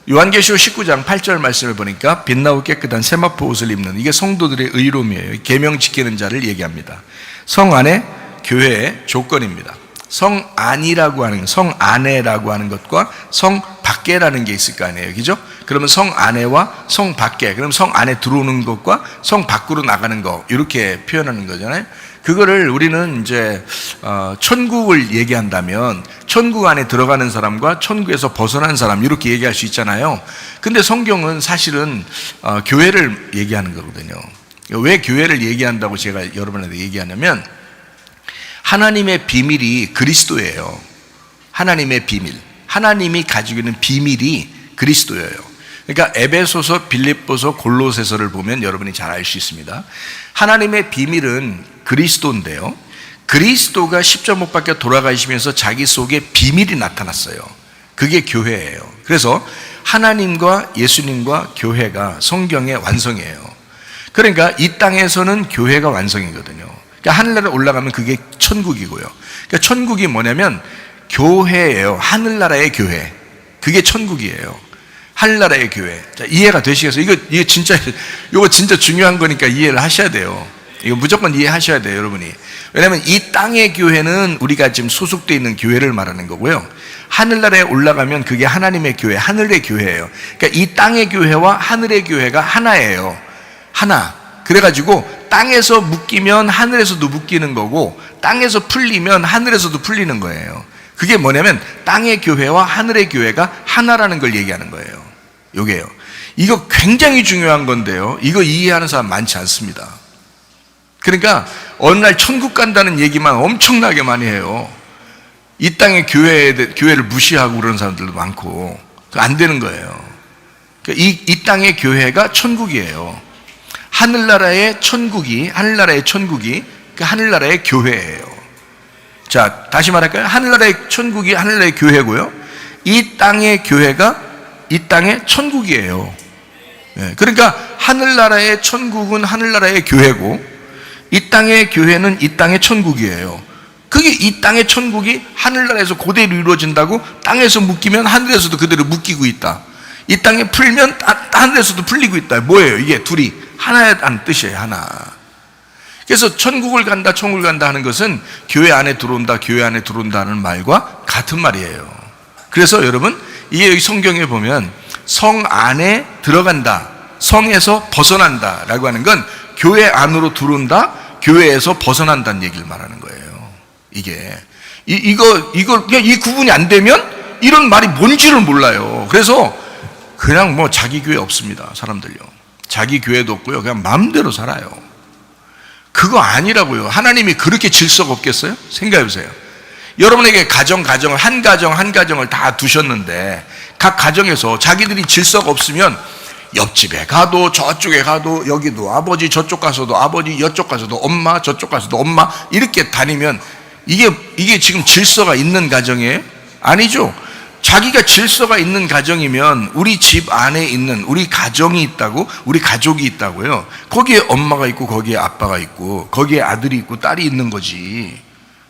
요한계시록 19장 8절 말씀을 보니까 빛나고 깨끗한 세마포 옷을 입는, 이게 성도들의 의로움이에요. 계명 지키는 자를 얘기합니다. 성 안에 교회의 조건입니다. 성 안이라고 하는, 성 안에라고 하는 것과 성 밖에라는 게 있을 거 아니에요, 그죠? 그러면 성 안에와 성 밖에, 그럼 성 안에 들어오는 것과 성 밖으로 나가는 것, 이렇게 표현하는 거잖아요. 그거를 우리는 이제 천국을 얘기한다면 천국 안에 들어가는 사람과 천국에서 벗어난 사람, 이렇게 얘기할 수 있잖아요. 근데 성경은 사실은 교회를 얘기하는 거거든요. 왜 교회를 얘기한다고 제가 여러분한테 얘기하냐면, 하나님의 비밀이 그리스도예요. 하나님의 비밀, 하나님이 가지고 있는 비밀이 그리스도예요. 그러니까 에베소서, 빌립보서, 골로새서를 보면 여러분이 잘 알 수 있습니다. 하나님의 비밀은 그리스도인데요, 그리스도가 십자가 못 박혀 돌아가시면서 자기 속에 비밀이 나타났어요. 그게 교회예요. 그래서 하나님과 예수님과 교회가 성경의 완성이에요. 그러니까 이 땅에서는 교회가 완성이거든요. 그러니까 하늘나라에 올라가면 그게 천국이고요. 그러니까 천국이 뭐냐면 교회예요. 하늘나라의 교회. 그게 천국이에요. 하늘나라의 교회. 자, 이해가 되시겠어요? 이거 진짜 중요한 거니까 이해를 하셔야 돼요. 이거 무조건 이해하셔야 돼요, 여러분이. 왜냐하면 이 땅의 교회는 우리가 지금 소속되어 있는 교회를 말하는 거고요. 하늘나라에 올라가면 그게 하나님의 교회, 하늘의 교회예요. 그러니까 이 땅의 교회와 하늘의 교회가 하나예요. 하나. 그래가지고 땅에서 묶이면 하늘에서도 묶이는 거고, 땅에서 풀리면 하늘에서도 풀리는 거예요. 그게 뭐냐면 땅의 교회와 하늘의 교회가 하나라는 걸 얘기하는 거예요. 요게요. 이거 굉장히 중요한 건데요, 이거 이해하는 사람 많지 않습니다. 그러니까 어느 날 천국 간다는 얘기만 엄청나게 많이 해요. 이 땅의 교회를 무시하고 그러는 사람들도 많고, 안 되는 거예요. 이 땅의 교회가 천국이에요. 하늘나라의 천국이 하늘나라의 교회예요. 자, 다시 말할까요? 하늘나라의 천국이 하늘나라의 교회고요, 이 땅의 교회가 이 땅의 천국이에요. 그러니까 하늘나라의 천국은 하늘나라의 교회고, 이 땅의 교회는 이 땅의 천국이에요. 그게 이 땅의 천국이 하늘나라에서 그대로 이루어진다고, 땅에서 묶이면 하늘에서도 그대로 묶이고 있다. 이 땅에 풀면 하늘에서도 풀리고 있다. 뭐예요? 이게 둘이 하나라는 뜻이에요. 하나. 그래서 천국을 간다, 천국을 간다 하는 것은 교회 안에 들어온다, 교회 안에 들어온다는 말과 같은 말이에요. 그래서 여러분, 이게 여기 성경에 보면 성 안에 들어간다, 성에서 벗어난다 라고 하는 건 교회 안으로 들어온다, 교회에서 벗어난다는 얘기를 말하는 거예요. 이게 이걸 그냥 이 구분이 안 되면 이런 말이 뭔지를 몰라요. 그래서 그냥 뭐 자기 교회 없습니다. 사람들요, 자기 교회도 없고요, 그냥 마음대로 살아요. 그거 아니라고요. 하나님이 그렇게 질서가 없겠어요? 생각해 보세요. 여러분에게 가정을 한 가정을 다 두셨는데, 각 가정에서 자기들이 질서가 없으면 옆집에 가도 저쪽에 가도 여기도 아버지, 저쪽 가서도 아버지, 이쪽 가서도 엄마, 저쪽 가서도 엄마, 이렇게 다니면 이게 지금 질서가 있는 가정이에요? 아니죠. 자기가 질서가 있는 가정이면 우리 집 안에 있는 우리 가정이 있다고, 우리 가족이 있다고요. 거기에 엄마가 있고 거기에 아빠가 있고 거기에 아들이 있고 딸이 있는 거지.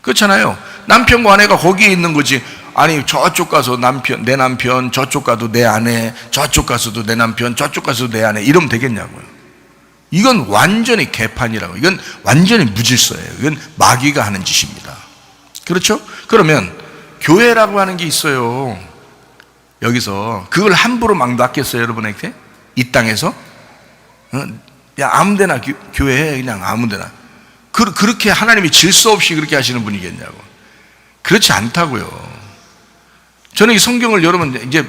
그렇잖아요. 남편과 아내가 거기에 있는 거지. 아니 저쪽 가서 내 남편, 저쪽 가도 내 아내, 저쪽 가서도 내 남편, 저쪽 가서도 내 아내, 이러면 되겠냐고요. 이건 완전히 개판이라고. 이건 완전히 무질서예요. 이건 마귀가 하는 짓입니다. 그렇죠? 그러면 교회라고 하는 게 있어요. 여기서 그걸 함부로 막 놨겠어요, 여러분에게? 이 땅에서? 그냥 아무데나 교회해, 그냥 아무데나. 그렇게 하나님이 질서 없이 그렇게 하시는 분이겠냐고. 그렇지 않다고요. 저는 이 성경을 여러분 이제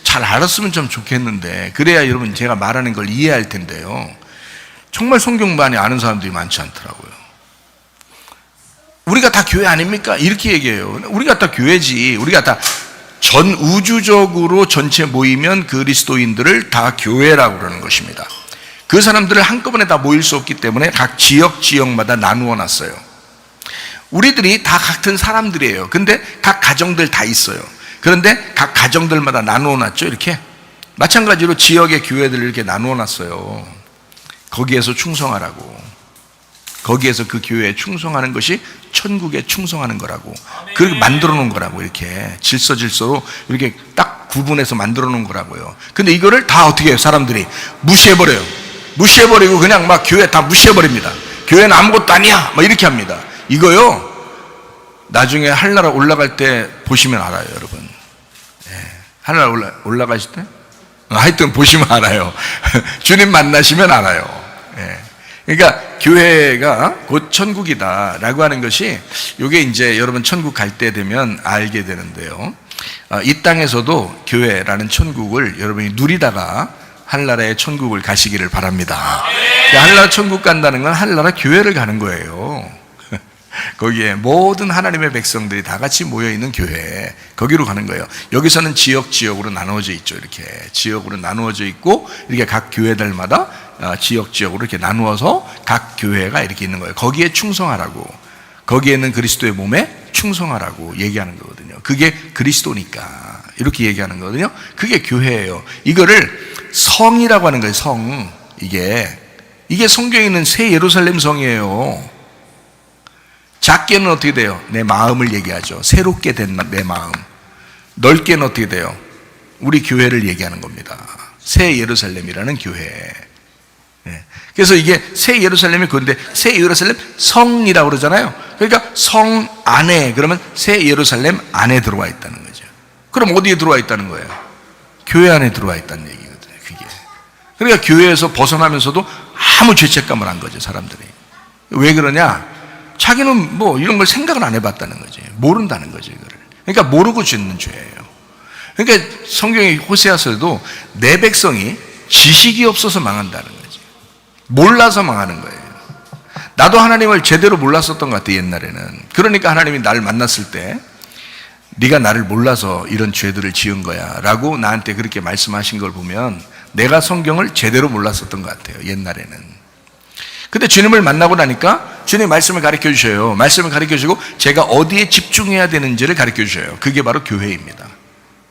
잘 알았으면 좀 좋겠는데, 그래야 여러분 제가 말하는 걸 이해할 텐데요, 정말 성경 많이 아는 사람들이 많지 않더라고요. 우리가 다 교회 아닙니까? 이렇게 얘기해요. 우리가 다 교회지. 우리가 다 전 우주적으로 전체 모이면 그리스도인들을 다 교회라고 그러는 것입니다. 그 사람들을 한꺼번에 다 모일 수 없기 때문에 각 지역마다 나누어 놨어요. 우리들이 다 같은 사람들이에요. 근데 각 가정들 다 있어요. 그런데 각 가정들마다 나누어 놨죠, 이렇게. 마찬가지로 지역의 교회들을 이렇게 나누어 놨어요. 거기에서 충성하라고. 거기에서 그 교회에 충성하는 것이 천국에 충성하는 거라고. 그렇게 만들어 놓은 거라고. 이렇게 질서로 이렇게 딱 구분해서 만들어 놓은 거라고요. 근데 이거를 다 어떻게 해요? 사람들이 무시해버려요. 무시해버리고 그냥 막 교회 다 무시해버립니다. 교회는 아무것도 아니야, 막 이렇게 합니다. 이거요, 나중에 하늘나라 올라갈 때 보시면 알아요, 여러분. 하늘나라 올라가실 때? 하여튼 보시면 알아요. 주님 만나시면 알아요. 그러니까 교회가 곧 천국이다라고 하는 것이, 이게 이제 여러분 천국 갈 때 되면 알게 되는데요, 이 땅에서도 교회라는 천국을 여러분이 누리다가 하늘나라의 천국을 가시기를 바랍니다. 하늘나라 천국 간다는 건 하늘나라 교회를 가는 거예요. 거기에 모든 하나님의 백성들이 다 같이 모여있는 교회, 거기로 가는 거예요. 여기서는 지역으로 나누어져 있죠. 이렇게 지역으로 나누어져 있고, 이렇게 각 교회들마다 지역으로 이렇게 나누어서 각 교회가 이렇게 있는 거예요. 거기에 충성하라고, 거기에 있는 그리스도의 몸에 충성하라고 얘기하는 거거든요. 그게 그리스도니까 이렇게 얘기하는 거거든요. 그게 교회예요. 이거를 성이라고 하는 거예요. 성. 이게 성경에 있는 새 예루살렘 성이에요. 작게는 어떻게 돼요? 내 마음을 얘기하죠. 새롭게 된 내 마음. 넓게는 어떻게 돼요? 우리 교회를 얘기하는 겁니다. 새 예루살렘이라는 교회. 그래서 이게 새 예루살렘이 그런데 새 예루살렘 성이라고 그러잖아요. 그러니까 성 안에, 그러면 새 예루살렘 안에 들어와 있다는 거죠. 그럼 어디에 들어와 있다는 거예요? 교회 안에 들어와 있다는 얘기거든요. 그게. 그러니까 교회에서 벗어나면서도 아무 죄책감을 안 거죠, 사람들이. 왜 그러냐? 자기는 뭐 이런 걸 생각을 안 해봤다는 거지. 모른다는 거죠, 이거를. 그러니까 모르고 짓는 죄예요. 그러니까 성경의 호세아서에도 내 백성이 지식이 없어서 망한다는 거지. 몰라서 망하는 거예요. 나도 하나님을 제대로 몰랐었던 것 같아, 옛날에는. 그러니까 하나님이 나를 만났을 때 네가 나를 몰라서 이런 죄들을 지은 거야 라고 나한테 그렇게 말씀하신 걸 보면 내가 성경을 제대로 몰랐었던 것 같아요, 옛날에는. 근데 주님을 만나고 나니까 주님 말씀을 가르쳐 주셔요. 말씀을 가르쳐 주시고 제가 어디에 집중해야 되는지를 가르쳐 주셔요. 그게 바로 교회입니다.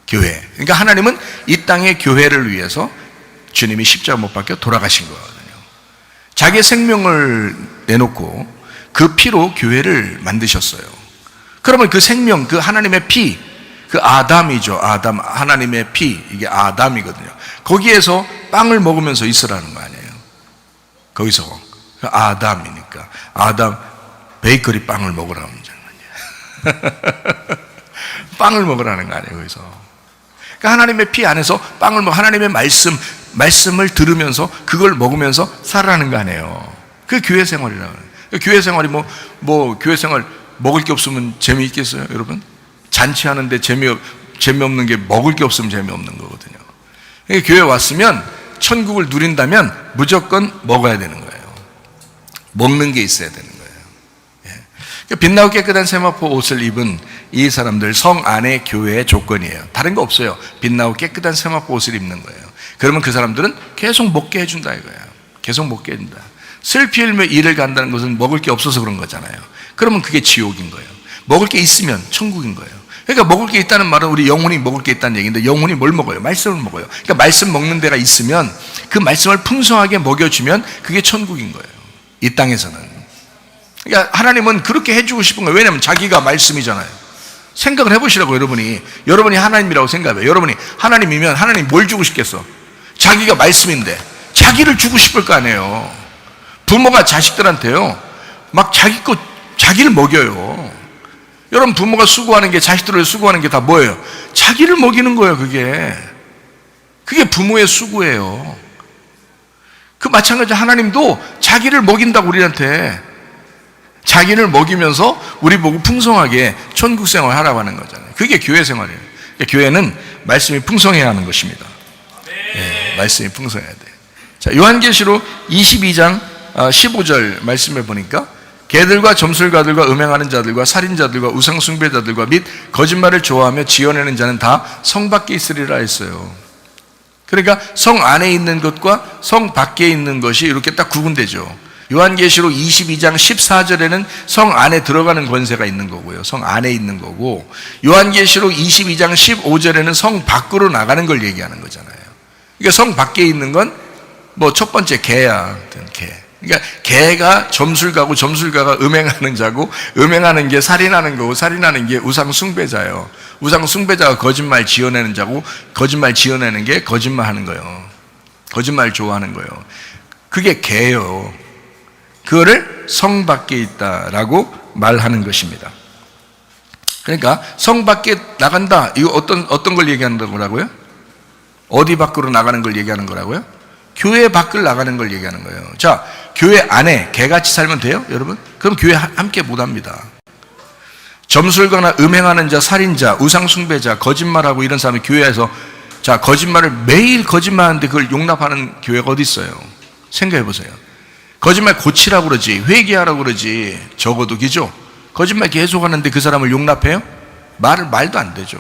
교회. 그러니까 하나님은 이 땅의 교회를 위해서 주님이 십자가 못 박혀 돌아가신 거거든요. 자기의 생명을 내놓고 그 피로 교회를 만드셨어요. 그러면 그 생명, 그 하나님의 피, 그 아담이죠. 아담, 하나님의 피, 이게 아담이거든요. 거기에서 빵을 먹으면서 있으라는 거 아니에요. 거기서 아담이니까 아담 베이커리 빵을 먹으라는 거잖아요. 빵을 먹으라는 거 아니에요, 거기서. 그러니까 하나님의 피 안에서 빵을 먹고 하나님의 말씀을 들으면서 그걸 먹으면서 살아가는 거 아니에요. 그게 교회 생활이라고 해요. 교회 생활이 교회 생활 먹을 게 없으면 재미있겠어요, 여러분? 잔치하는데 재미없는 게 먹을 게 없으면 재미없는 거거든요. 그러니까 교회 왔으면 천국을 누린다면 무조건 먹어야 되는 거예요. 먹는 게 있어야 되는 거예요. 예. 빛나고 깨끗한 세마포 옷을 입은 이 사람들, 성 안의 교회의 조건이에요. 다른 거 없어요. 빛나고 깨끗한 세마포 옷을 입는 거예요. 그러면 그 사람들은 계속 먹게 해준다 이거예요. 계속 먹게 해준다. 슬피 흘며 일을 간다는 것은 먹을 게 없어서 그런 거잖아요. 그러면 그게 지옥인 거예요. 먹을 게 있으면 천국인 거예요. 그러니까 먹을 게 있다는 말은 우리 영혼이 먹을 게 있다는 얘기인데, 영혼이 뭘 먹어요? 말씀을 먹어요. 그러니까 말씀 먹는 데가 있으면 그 말씀을 풍성하게 먹여주면 그게 천국인 거예요, 이 땅에서는. 그러니까 하나님은 그렇게 해주고 싶은 거예요. 왜냐하면 자기가 말씀이잖아요. 생각을 해보시라고. 여러분이 하나님이라고 생각해요. 여러분이 하나님이면 하나님 뭘 주고 싶겠어? 자기가 말씀인데 자기를 주고 싶을 거 아니에요. 부모가 자식들한테요 막 자기를 먹여요. 여러분, 부모가 수고하는 게, 자식들을 수고하는 게 다 뭐예요? 자기를 먹이는 거예요. 그게 부모의 수고예요. 그 마찬가지로 하나님도 자기를 먹인다고, 우리한테 자기를 먹이면서 우리 보고 풍성하게 천국 생활을 하라고 하는 거잖아요. 그게 교회 생활이에요. 그러니까 교회는 말씀이 풍성해야 하는 것입니다. 네, 말씀이 풍성해야 돼요. 자, 요한계시록 22장 15절 말씀을 보니까 개들과 점술가들과 음행하는 자들과 살인자들과 우상숭배자들과 및 거짓말을 좋아하며 지어내는 자는 다 성 밖에 있으리라 했어요. 그러니까 성 안에 있는 것과 성 밖에 있는 것이 이렇게 딱 구분되죠. 요한계시록 22장 14절에는 성 안에 들어가는 권세가 있는 거고요, 성 안에 있는 거고, 요한계시록 22장 15절에는 성 밖으로 나가는 걸 얘기하는 거잖아요. 그러니까 성 밖에 있는 건 첫 번째 개야, 개. 그러니까 개가 점술가고, 점술가가 음행하는 자고, 음행하는 게 살인하는 거고, 살인하는 게 우상숭배자예요. 우상숭배자가 거짓말 지어내는 자고, 거짓말 지어내는 게 거짓말하는 거예요. 거짓말 좋아하는 거예요. 그게 개예요. 그거를 성 밖에 있다라고 말하는 것입니다. 그러니까 성 밖에 나간다, 이거 어떤 걸 얘기하는 거라고요? 어디 밖으로 나가는 걸 얘기하는 거라고요? 교회 밖을 나가는 걸 얘기하는 거예요. 자, 교회 안에 개같이 살면 돼요, 여러분? 그럼 교회 함께 못 합니다. 점술가나 음행하는 자, 살인자, 우상숭배자, 거짓말하고 이런 사람이 교회에서, 자, 거짓말을 매일 거짓말하는데 그걸 용납하는 교회가 어디 있어요? 생각해 보세요. 거짓말 고치라고 그러지, 회개하라고 그러지, 적어도, 그죠? 거짓말 계속 하는데 그 사람을 용납해요? 말도 안 되죠.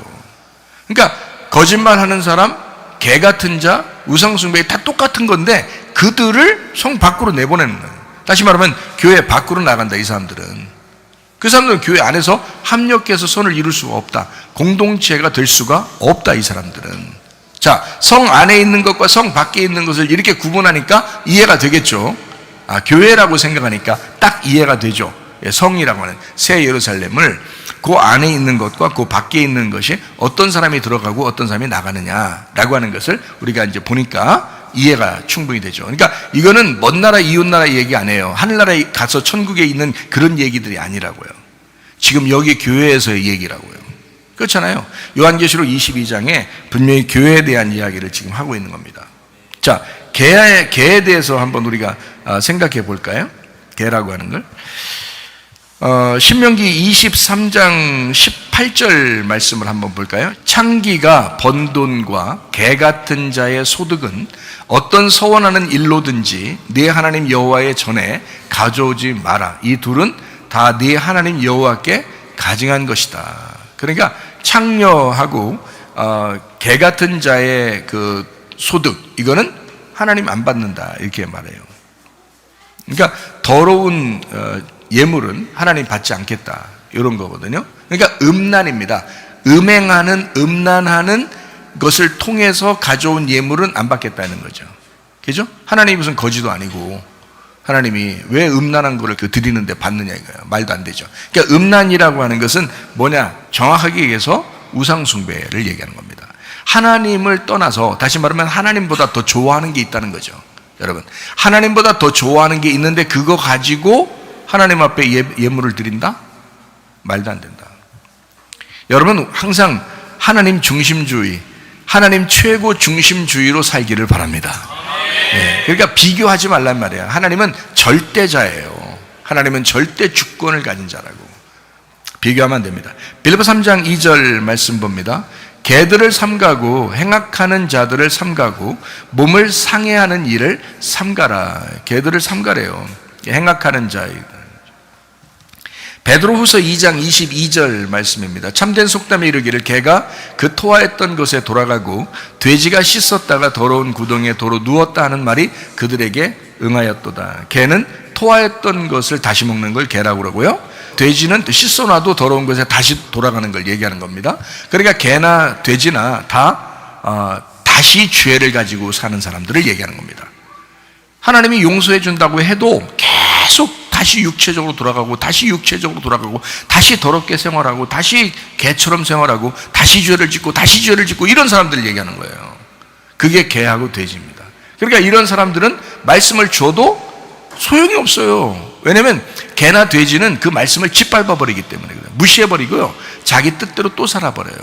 그러니까 거짓말하는 사람, 개 같은 자, 우상숭배 다 똑같은 건데 그들을 성 밖으로 내보내는 거예요. 다시 말하면 교회 밖으로 나간다, 이 사람들은. 그 사람들은 교회 안에서 합력해서 선을 이룰 수가 없다. 공동체가 될 수가 없다, 이 사람들은. 자, 성 안에 있는 것과 성 밖에 있는 것을 이렇게 구분하니까 이해가 되겠죠. 교회라고 생각하니까 딱 이해가 되죠. 성이라고 하는 새 예루살렘을, 그 안에 있는 것과 그 밖에 있는 것이 어떤 사람이 들어가고 어떤 사람이 나가느냐라고 하는 것을 우리가 이제 보니까 이해가 충분히 되죠. 그러니까 이거는 먼 나라 이웃 나라 얘기 아니에요. 하늘나라에 가서 천국에 있는 그런 얘기들이 아니라고요. 지금 여기 교회에서의 얘기라고요. 그렇잖아요. 요한계시록 22장에 분명히 교회에 대한 이야기를 지금 하고 있는 겁니다. 자, 개에 대해서 한번 우리가 생각해 볼까요? 개라고 하는 걸. 신명기 23장 18절 말씀을 한번 볼까요? 창기가 번 돈과 개 같은 자의 소득은 어떤 서원하는 일로든지 네 하나님 여호와의 전에 가져오지 마라. 이 둘은 다 네 하나님 여호와께 가증한 것이다. 그러니까 창녀하고 개 같은 자의 그 소득, 이거는 하나님 안 받는다, 이렇게 말해요. 그러니까 더러운 예물은 하나님 받지 않겠다, 이런 거거든요. 그러니까 음란입니다. 음란하는 것을 통해서 가져온 예물은 안 받겠다는 거죠. 그죠? 하나님이 무슨 거지도 아니고 하나님이 왜 음란한 거를 드리는데 받느냐 이거예요. 말도 안 되죠. 그러니까 음란이라고 하는 것은 뭐냐? 정확하게 얘기해서 우상숭배를 얘기하는 겁니다. 하나님을 떠나서, 다시 말하면 하나님보다 더 좋아하는 게 있다는 거죠. 여러분, 하나님보다 더 좋아하는 게 있는데 그거 가지고 하나님 앞에 예물을 드린다? 말도 안 된다. 여러분, 항상 하나님 중심주의, 하나님 최고 중심주의로 살기를 바랍니다. 네, 그러니까 비교하지 말란 말이에요. 하나님은 절대자예요. 하나님은 절대 주권을 가진 자라고. 비교하면 안 됩니다. 빌립보 3장 2절 말씀 봅니다. 개들을 삼가고 행악하는 자들을 삼가고 몸을 상해하는 일을 삼가라. 개들을 삼가래요. 행악하는 자. 베드로후서 2장 22절 말씀입니다. 참된 속담에 이르기를 개가 그 토하였던 곳에 돌아가고 돼지가 씻었다가 더러운 구덩이에 도로 누웠다 하는 말이 그들에게 응하였도다. 개는 토하였던 것을 다시 먹는 걸 개라고 그러고요, 돼지는 씻어놔도 더러운 것에 다시 돌아가는 걸 얘기하는 겁니다. 그러니까 개나 돼지나 다 다시 죄를 가지고 사는 사람들을 얘기하는 겁니다. 하나님이 용서해 준다고 해도 계속 다시 육체적으로 돌아가고 다시 육체적으로 돌아가고 다시 더럽게 생활하고 다시 개처럼 생활하고 다시 죄를 짓고 다시 죄를 짓고, 이런 사람들을 얘기하는 거예요. 그게 개하고 돼지입니다. 그러니까 이런 사람들은 말씀을 줘도 소용이 없어요. 왜냐하면 개나 돼지는 그 말씀을 짓밟아 버리기 때문에 그래요. 무시해버리고요, 자기 뜻대로 또 살아버려요.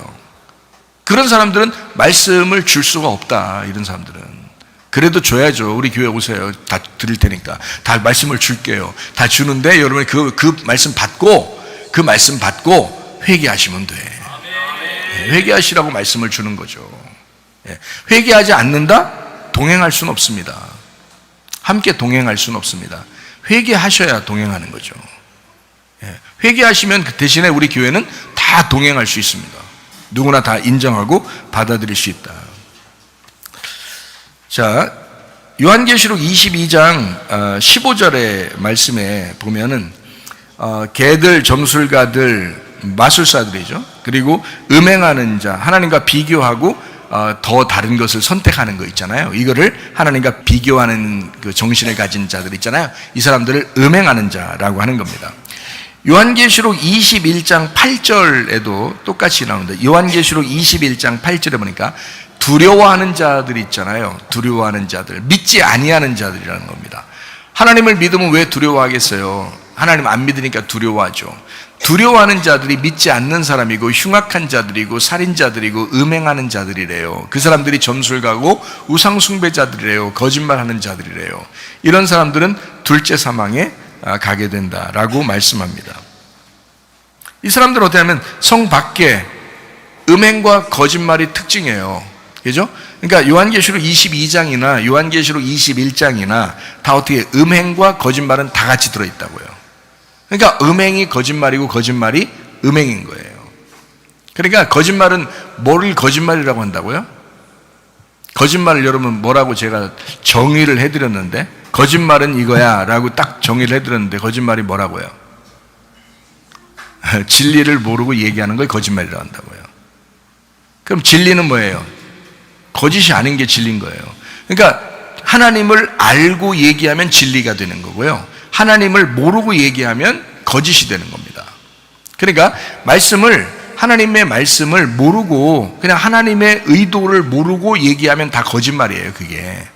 그런 사람들은 말씀을 줄 수가 없다. 이런 사람들은 그래도 줘야죠. 우리 교회 오세요. 다 드릴 테니까. 다 말씀을 줄게요. 다 주는데 여러분 그 말씀 받고, 그 말씀 받고 회개하시면 돼. 회개하시라고 말씀을 주는 거죠. 회개하지 않는다? 동행할 수는 없습니다. 함께 동행할 수는 없습니다. 회개하셔야 동행하는 거죠. 회개하시면 그 대신에 우리 교회는 다 동행할 수 있습니다. 누구나 다 인정하고 받아들일 수 있다. 자, 요한계시록 22장 15절의 말씀에 보면은 개들, 점술가들, 마술사들이죠. 그리고 음행하는 자, 하나님과 비교하고 더 다른 것을 선택하는 거 있잖아요. 이거를 하나님과 비교하는 그 정신을 가진 자들 있잖아요. 이 사람들을 음행하는 자라고 하는 겁니다. 요한계시록 21장 8절에도 똑같이 나오는데, 요한계시록 21장 8절에 보니까 두려워하는 자들이 있잖아요. 두려워하는 자들, 믿지 아니하는 자들이라는 겁니다. 하나님을 믿으면 왜 두려워하겠어요? 하나님 안 믿으니까 두려워하죠. 두려워하는 자들이 믿지 않는 사람이고 흉악한 자들이고 살인자들이고 음행하는 자들이래요. 그 사람들이 점술가고 우상숭배자들이래요. 거짓말하는 자들이래요. 이런 사람들은 둘째 사망에 가게 된다라고 말씀합니다. 이 사람들은 어떻게 하면 성 밖에 음행과 거짓말이 특징이에요. 그죠? 그러니까 요한계시록 22장이나 요한계시록 21장이나 다 어떻게 음행과 거짓말은 다 같이 들어있다고요. 그러니까 음행이 거짓말이고 거짓말이 음행인 거예요. 그러니까 거짓말은 뭐를 거짓말이라고 한다고요? 거짓말을 여러분 뭐라고 제가 정의를 해드렸는데, 거짓말은 이거야 라고 딱 정의를 해드렸는데 거짓말이 뭐라고요? 진리를 모르고 얘기하는 걸 거짓말이라고 한다고요. 그럼 진리는 뭐예요? 거짓이 아닌 게 진리인 거예요. 그러니까 하나님을 알고 얘기하면 진리가 되는 거고요, 하나님을 모르고 얘기하면 거짓이 되는 겁니다. 그러니까 하나님의 말씀을 모르고 그냥 하나님의 의도를 모르고 얘기하면 다 거짓말이에요. 그게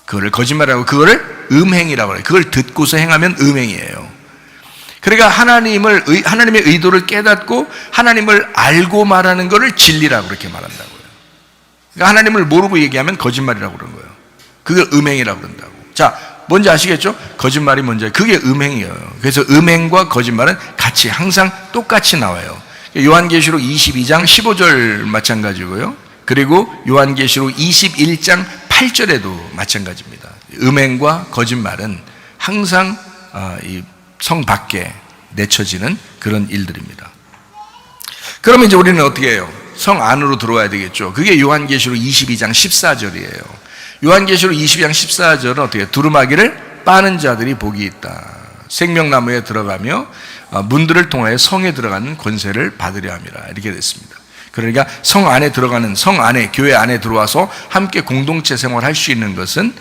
그거를 거짓말이라고, 그거를 음행이라고 해요. 그걸 듣고서 행하면 음행이에요. 그러니까 하나님의 의도를 깨닫고 하나님을 알고 말하는 것을 진리라고 그렇게 말한다고요. 그러니까 하나님을 모르고 얘기하면 거짓말이라고 그런 거예요. 그걸 음행이라고 그런다고. 자, 뭔지 아시겠죠? 거짓말이 뭔지, 그게 음행이에요. 그래서 음행과 거짓말은 같이 항상 똑같이 나와요. 요한계시록 22장 15절 마찬가지고요. 그리고 요한계시록 21장 8절에도 마찬가지입니다. 음행과 거짓말은 항상 이 성 밖에 내쳐지는 그런 일들입니다. 그러면 이제 우리는 어떻게 해요? 성 안으로 들어와야 되겠죠. 그게 요한계시록 22장 14절이에요. 요한계시록 22장 14절은 어떻게 해요? 두루마기를 빠는 자들이 복이 있다. 생명나무에 들어가며 문들을 통하여 성에 들어가는 권세를 받으려 함이라. 이렇게 됐습니다. 그러니까 성 안에 들어가는, 성 안에, 교회 안에 들어와서 함께 공동체 생활할 수 있는 것은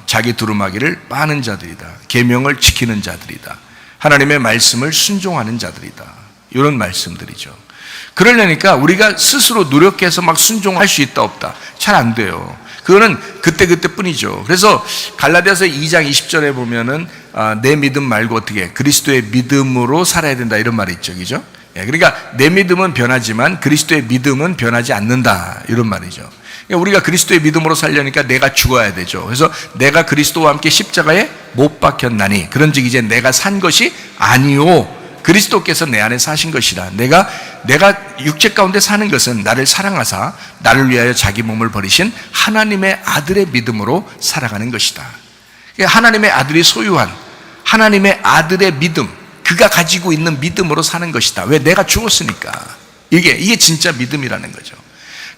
자기 두루마기를 빠는 자들이다. 계명을 지키는 자들이다. 하나님의 말씀을 순종하는 자들이다. 이런 말씀들이죠. 그러려니까 우리가 스스로 노력해서 막 순종할 수 있다 없다, 잘 안 돼요. 그거는 그때뿐이죠. 그래서 갈라디아서 2장 20절에 보면은 내 믿음 말고 어떻게 그리스도의 믿음으로 살아야 된다, 이런 말이 있죠. 그죠? 그러니까 내 믿음은 변하지만 그리스도의 믿음은 변하지 않는다, 이런 말이죠. 그러니까 우리가 그리스도의 믿음으로 살려니까 내가 죽어야 되죠. 그래서 내가 그리스도와 함께 십자가에 못 박혔나니 그런즉 이제 내가 산 것이 아니요 그리스도께서 내 안에 사신 것이라. 내가 육체 가운데 사는 것은 나를 사랑하사 나를 위하여 자기 몸을 버리신 하나님의 아들의 믿음으로 살아가는 것이다. 그러니까 하나님의 아들이 소유한 하나님의 아들의 믿음, 그가 가지고 있는 믿음으로 사는 것이다. 왜? 내가 죽었으니까. 이게 진짜 믿음이라는 거죠.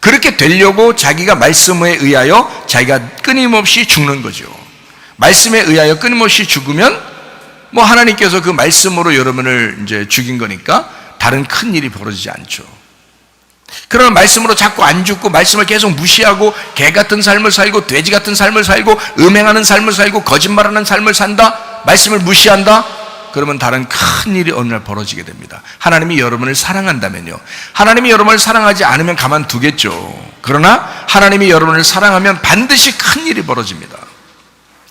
그렇게 되려고 자기가 말씀에 의하여 자기가 끊임없이 죽는 거죠. 말씀에 의하여 끊임없이 죽으면 뭐 하나님께서 그 말씀으로 여러분을 이제 죽인 거니까 다른 큰 일이 벌어지지 않죠. 그러면 말씀으로 자꾸 안 죽고 말씀을 계속 무시하고 개 같은 삶을 살고 돼지 같은 삶을 살고 음행하는 삶을 살고 거짓말하는 삶을 산다, 말씀을 무시한다, 그러면 다른 큰 일이 어느 날 벌어지게 됩니다. 하나님이 여러분을 사랑한다면요. 하나님이 여러분을 사랑하지 않으면 가만두겠죠. 그러나 하나님이 여러분을 사랑하면 반드시 큰 일이 벌어집니다.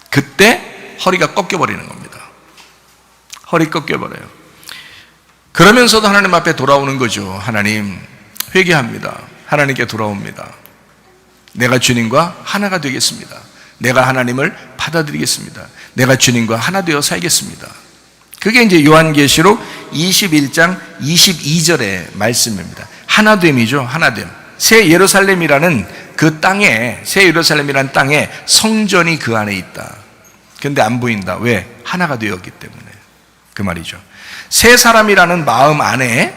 그때 허리가 꺾여버리는 겁니다. 허리 꺾여버려요. 그러면서도 하나님 앞에 돌아오는 거죠. 하나님, 회개합니다. 하나님께 돌아옵니다. 내가 주님과 하나가 되겠습니다. 내가 하나님을 받아들이겠습니다. 내가 주님과 하나 되어 살겠습니다. 그게 이제 요한계시록 21장 22절의 말씀입니다. 하나됨이죠. 하나됨. 새 예루살렘이라는 그 땅에, 새 예루살렘이라는 땅에 성전이 그 안에 있다. 근데 안 보인다. 왜? 하나가 되었기 때문에. 그 말이죠. 새 사람이라는 마음 안에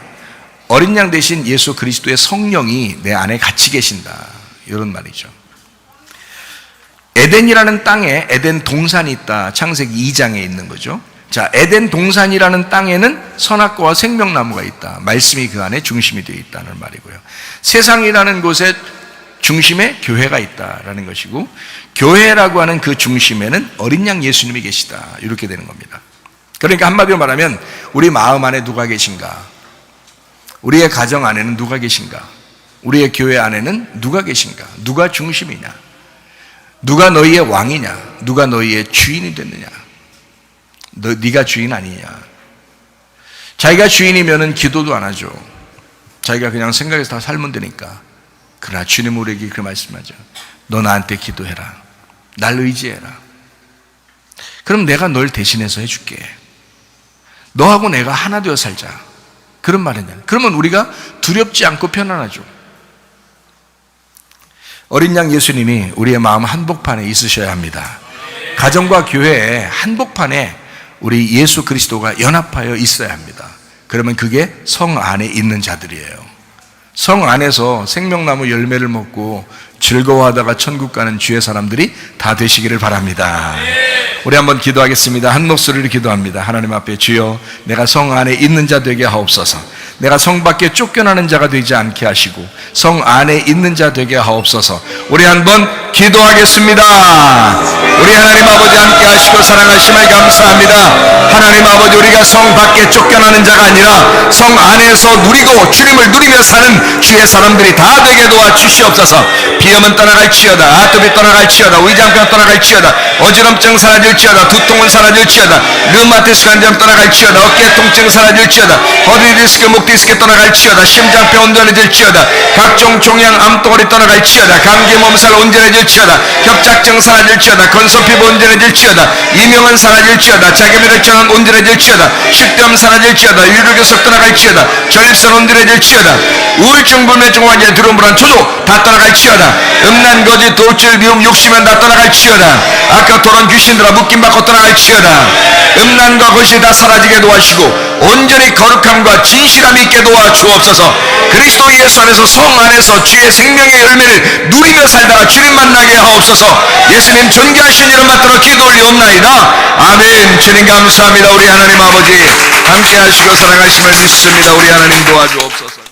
어린 양 대신 예수 그리스도의 성령이 내 안에 같이 계신다, 이런 말이죠. 에덴이라는 땅에 에덴 동산이 있다. 창세기 2장에 있는 거죠. 자, 에덴 동산이라는 땅에는 선악과와 생명나무가 있다. 말씀이 그 안에 중심이 되어 있다는 말이고요. 세상이라는 곳에 중심에 교회가 있다라는 것이고, 교회라고 하는 그 중심에는 어린 양 예수님이 계시다, 이렇게 되는 겁니다. 그러니까 한마디로 말하면 우리 마음 안에 누가 계신가? 우리의 가정 안에는 누가 계신가? 우리의 교회 안에는 누가 계신가? 누가 중심이냐? 누가 너희의 왕이냐? 누가 너희의 주인이 됐느냐? 네가 주인 아니냐? 자기가 주인이면은 기도도 안 하죠. 자기가 그냥 생각해서 다 살면 되니까. 그러나 주님 우리에게 그 말씀하죠. 너 나한테 기도해라. 날 의지해라. 그럼 내가 널 대신해서 해줄게. 너하고 내가 하나 되어 살자. 그런 말이냐. 그러면 우리가 두렵지 않고 편안하죠. 어린 양 예수님이 우리의 마음 한복판에 있으셔야 합니다. 가정과 교회에 한복판에 우리 예수 그리스도가 연합하여 있어야 합니다. 그러면 그게 성 안에 있는 자들이에요. 성 안에서 생명나무 열매를 먹고 즐거워하다가 천국 가는 주의 사람들이 다 되시기를 바랍니다. 우리 한번 기도하겠습니다. 한 목소리로 기도합니다. 하나님 앞에 주여, 내가 성 안에 있는 자 되게 하옵소서. 내가 성 밖에 쫓겨나는 자가 되지 않게 하시고 성 안에 있는 자 되게 하옵소서. 우리 한번 기도하겠습니다. 우리 하나님 아버지 함께 하시고 사랑하심을 감사합니다. 하나님 아버지, 우리가 성 밖에 쫓겨나는 자가 아니라 성 안에서 누리고 주님을 누리며 사는 주의 사람들이 다 되게 도와주시옵소서. 비염은 떠나갈지어다, 아토피 떠나갈지어다, 위장병 떠나갈지어다, 어지럼증 사라질지어다, 두통은 사라질지어다, 류마티스 관절 떠나갈지어다, 어깨 통증 사라질지어다, 허리 디스크, 목 디스크 떠나갈지어다, 심장병 온전해질지어다, 각종 종양 암덩어리 떠나갈지어다, 감기 몸살 온전해질지어다, 협착증 사라질지어다, 건소피부 온전해질지어다, 이명은 사라질지어다, 자기비력증은 온전해질지어다, 식도염 사라질지어다, 유류교석 떠나갈지어다, 전립선 온전해질지어다, 우울증, 불면증, 환자, 두려움, 불안, 초조 다 떠나갈지어다, 음란, 거짓, 도출, 미움, 욕심은 다 떠나갈지어다, 아까 도런 귀신들아 묶임받고 떠나갈지어다, 음란과 거짓이 다 사라지게 도와주시고 온전히 거룩함과 진실함이 있게 도와주옵소서. 그리스도 예수 안에서 성 안에서 주의 생명의 열매를 누리며 살다가 주님 만나게 하옵소서. 예수님 존귀하신 이름 받들어 기도 올리옵나이다. 아멘. 주님 감사합니다. 우리 하나님 아버지 함께 하시고 사랑하심을 믿습니다. 우리 하나님 도와주옵소서.